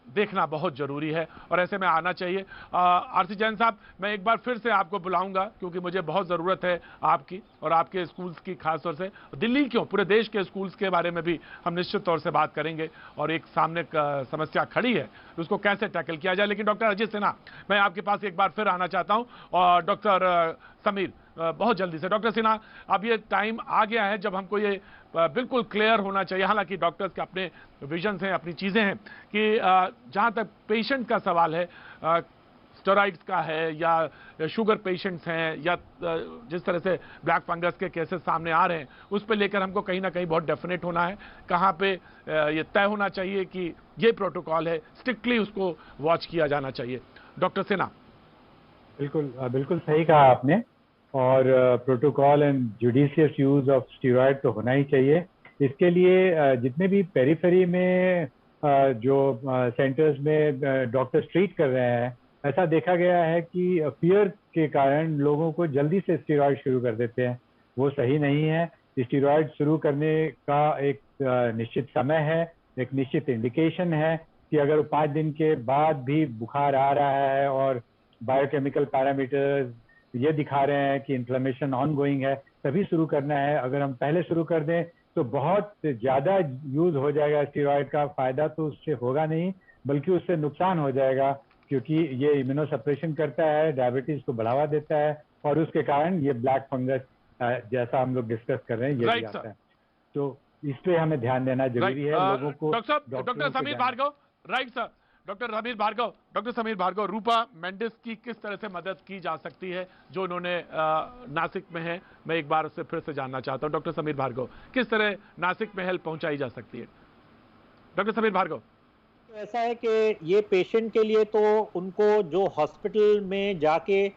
देखना बहुत जरूरी है, और ऐसे में आना चाहिए। आरसी जैन साहब, मैं एक बार फिर से आपको बुलाऊंगा क्योंकि मुझे बहुत ज़रूरत है आपकी और आपके स्कूल्स की, खास तौर से दिल्ली क्यों पूरे देश के स्कूल्स के बारे में भी हम निश्चित तौर से बात करेंगे, और एक सामने समस्या खड़ी है उसको कैसे टैकल किया जाए। लेकिन डॉक्टर अजीत सिन्हा, मैं आपके पास एक बार फिर आना चाहता हूँ, और डॉक्टर समीर बहुत जल्दी से। डॉक्टर सिन्हा, अब ये टाइम आ गया है जब हमको ये बिल्कुल क्लियर होना चाहिए, हालांकि डॉक्टर्स के अपने विजन्स हैं, अपनी चीज़ें हैं, कि जहां तक पेशेंट का सवाल है, स्टेरॉइड्स का है या शुगर पेशेंट्स हैं, या जिस तरह से ब्लैक फंगस के केसेस सामने आ रहे हैं, उस पर लेकर हमको कहीं ना कहीं बहुत डेफिनेट होना है। कहाँ पे ये तय होना चाहिए कि ये प्रोटोकॉल है, स्ट्रिक्टली उसको वॉच किया जाना चाहिए। डॉक्टर सिन्हा। बिल्कुल सही कहा आपने, और protocol and judicious use of steroid तो होना ही चाहिए। इसके लिए जितने भी पेरिफेरी में जो सेंटर्स में डॉक्टर्स ट्रीट कर रहे हैं, ऐसा देखा गया है कि फियर के कारण लोगों को जल्दी से स्टेरॉइड शुरू कर देते हैं। वो सही नहीं है। स्टेरॉइड शुरू करने का एक निश्चित समय है, एक निश्चित इंडिकेशन है कि अगर 5 दिन के बाद भी बुखार आ रहा है और बायोकेमिकल पैरामीटर्स ये दिखा रहे हैं कि इन्फ्लेमेशन ऑनगोइंग है, तभी शुरू करना है। अगर हम पहले शुरू कर दें तो बहुत ज़्यादा यूज़ हो जाएगा स्टेरॉइड का। फ़ायदा तो उससे होगा नहीं, बल्कि उससे नुकसान हो जाएगा, क्योंकि ये इम्यूनोसप्रेशन करता है, डायबिटीज़ को बढ़ावा देता है, और उसके कारण ये ब्लैक फंगस जैसा हम लोग डिस्कस कर रहे हैं ये भी आता है। तो इस पे हमें ध्यान देना जरूरी है लोगों को। Doctor Sameer Bhargava, right sir, doctor Sameer Bhargava, Roopa Mendis की किस तरह से मदद की जा सकती है जो उन्होंने नासिक में है, मैं एक बार उससे फिर से जानना चाहता हूं। डॉक्टर समीर भार्गव, किस तरह नासिक में हेल्प पहुंचाई जा सकती है? डॉक्टर समीर भार्गव। ऐसा है कि ये पेशेंट के लिए तो उनको जो हॉस्पिटल में जाके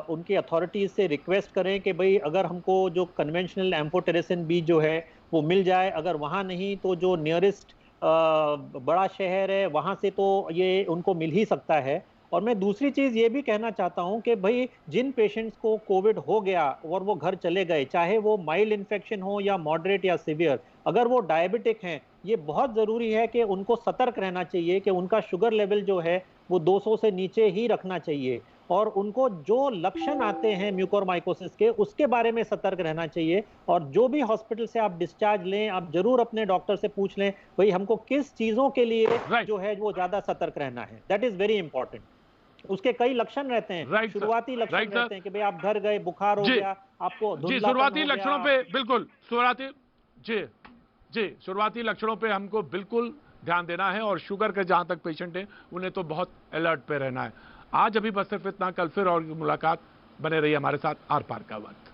उनकी अथॉरिटीज से रिक्वेस्ट करें कि भाई अगर हमको जो कन्वेंशनल एम्फोटेरेसिन बी जो है वो मिल जाए, अगर वहाँ नहीं तो जो नियरेस्ट बड़ा शहर है वहाँ से तो ये उनको मिल ही सकता है। और मैं दूसरी चीज ये भी कहना चाहता हूं कि भाई जिन पेशेंट्स को कोविड हो गया और वो घर चले गए, चाहे वो माइल्ड इन्फेक्शन हो या मॉडरेट या सिवियर, अगर वो डायबिटिक हैं, ये बहुत जरूरी है कि उनको सतर्क रहना चाहिए कि उनका शुगर लेवल जो है वो 200 से नीचे ही रखना चाहिए, और उनको जो लक्षण आते हैं म्यूकोरमाइकोसिस के उसके बारे में सतर्क रहना चाहिए। और जो भी हॉस्पिटल से आप डिस्चार्ज लें, आप जरूर अपने डॉक्टर से पूछ लें भाई हमको किस चीजों के लिए जो है वो ज्यादा सतर्क रहना है। That is very important. उसके कई लक्षण रहते हैं, शुरुआती लक्षण रहते हैं कि भाई आप घर गए, बुखार हो गया, आपको शुरुआती लक्षणों पे बिल्कुल शुरुआती लक्षणों पे हमको बिल्कुल ध्यान देना है, और शुगर के जहां तक पेशेंट हैं उन्हें तो बहुत अलर्ट पे रहना है। आज अभी बस सिर्फ इतना, कल फिर और मुलाकात। बने रहिए हमारे साथ आर पार का वक्त।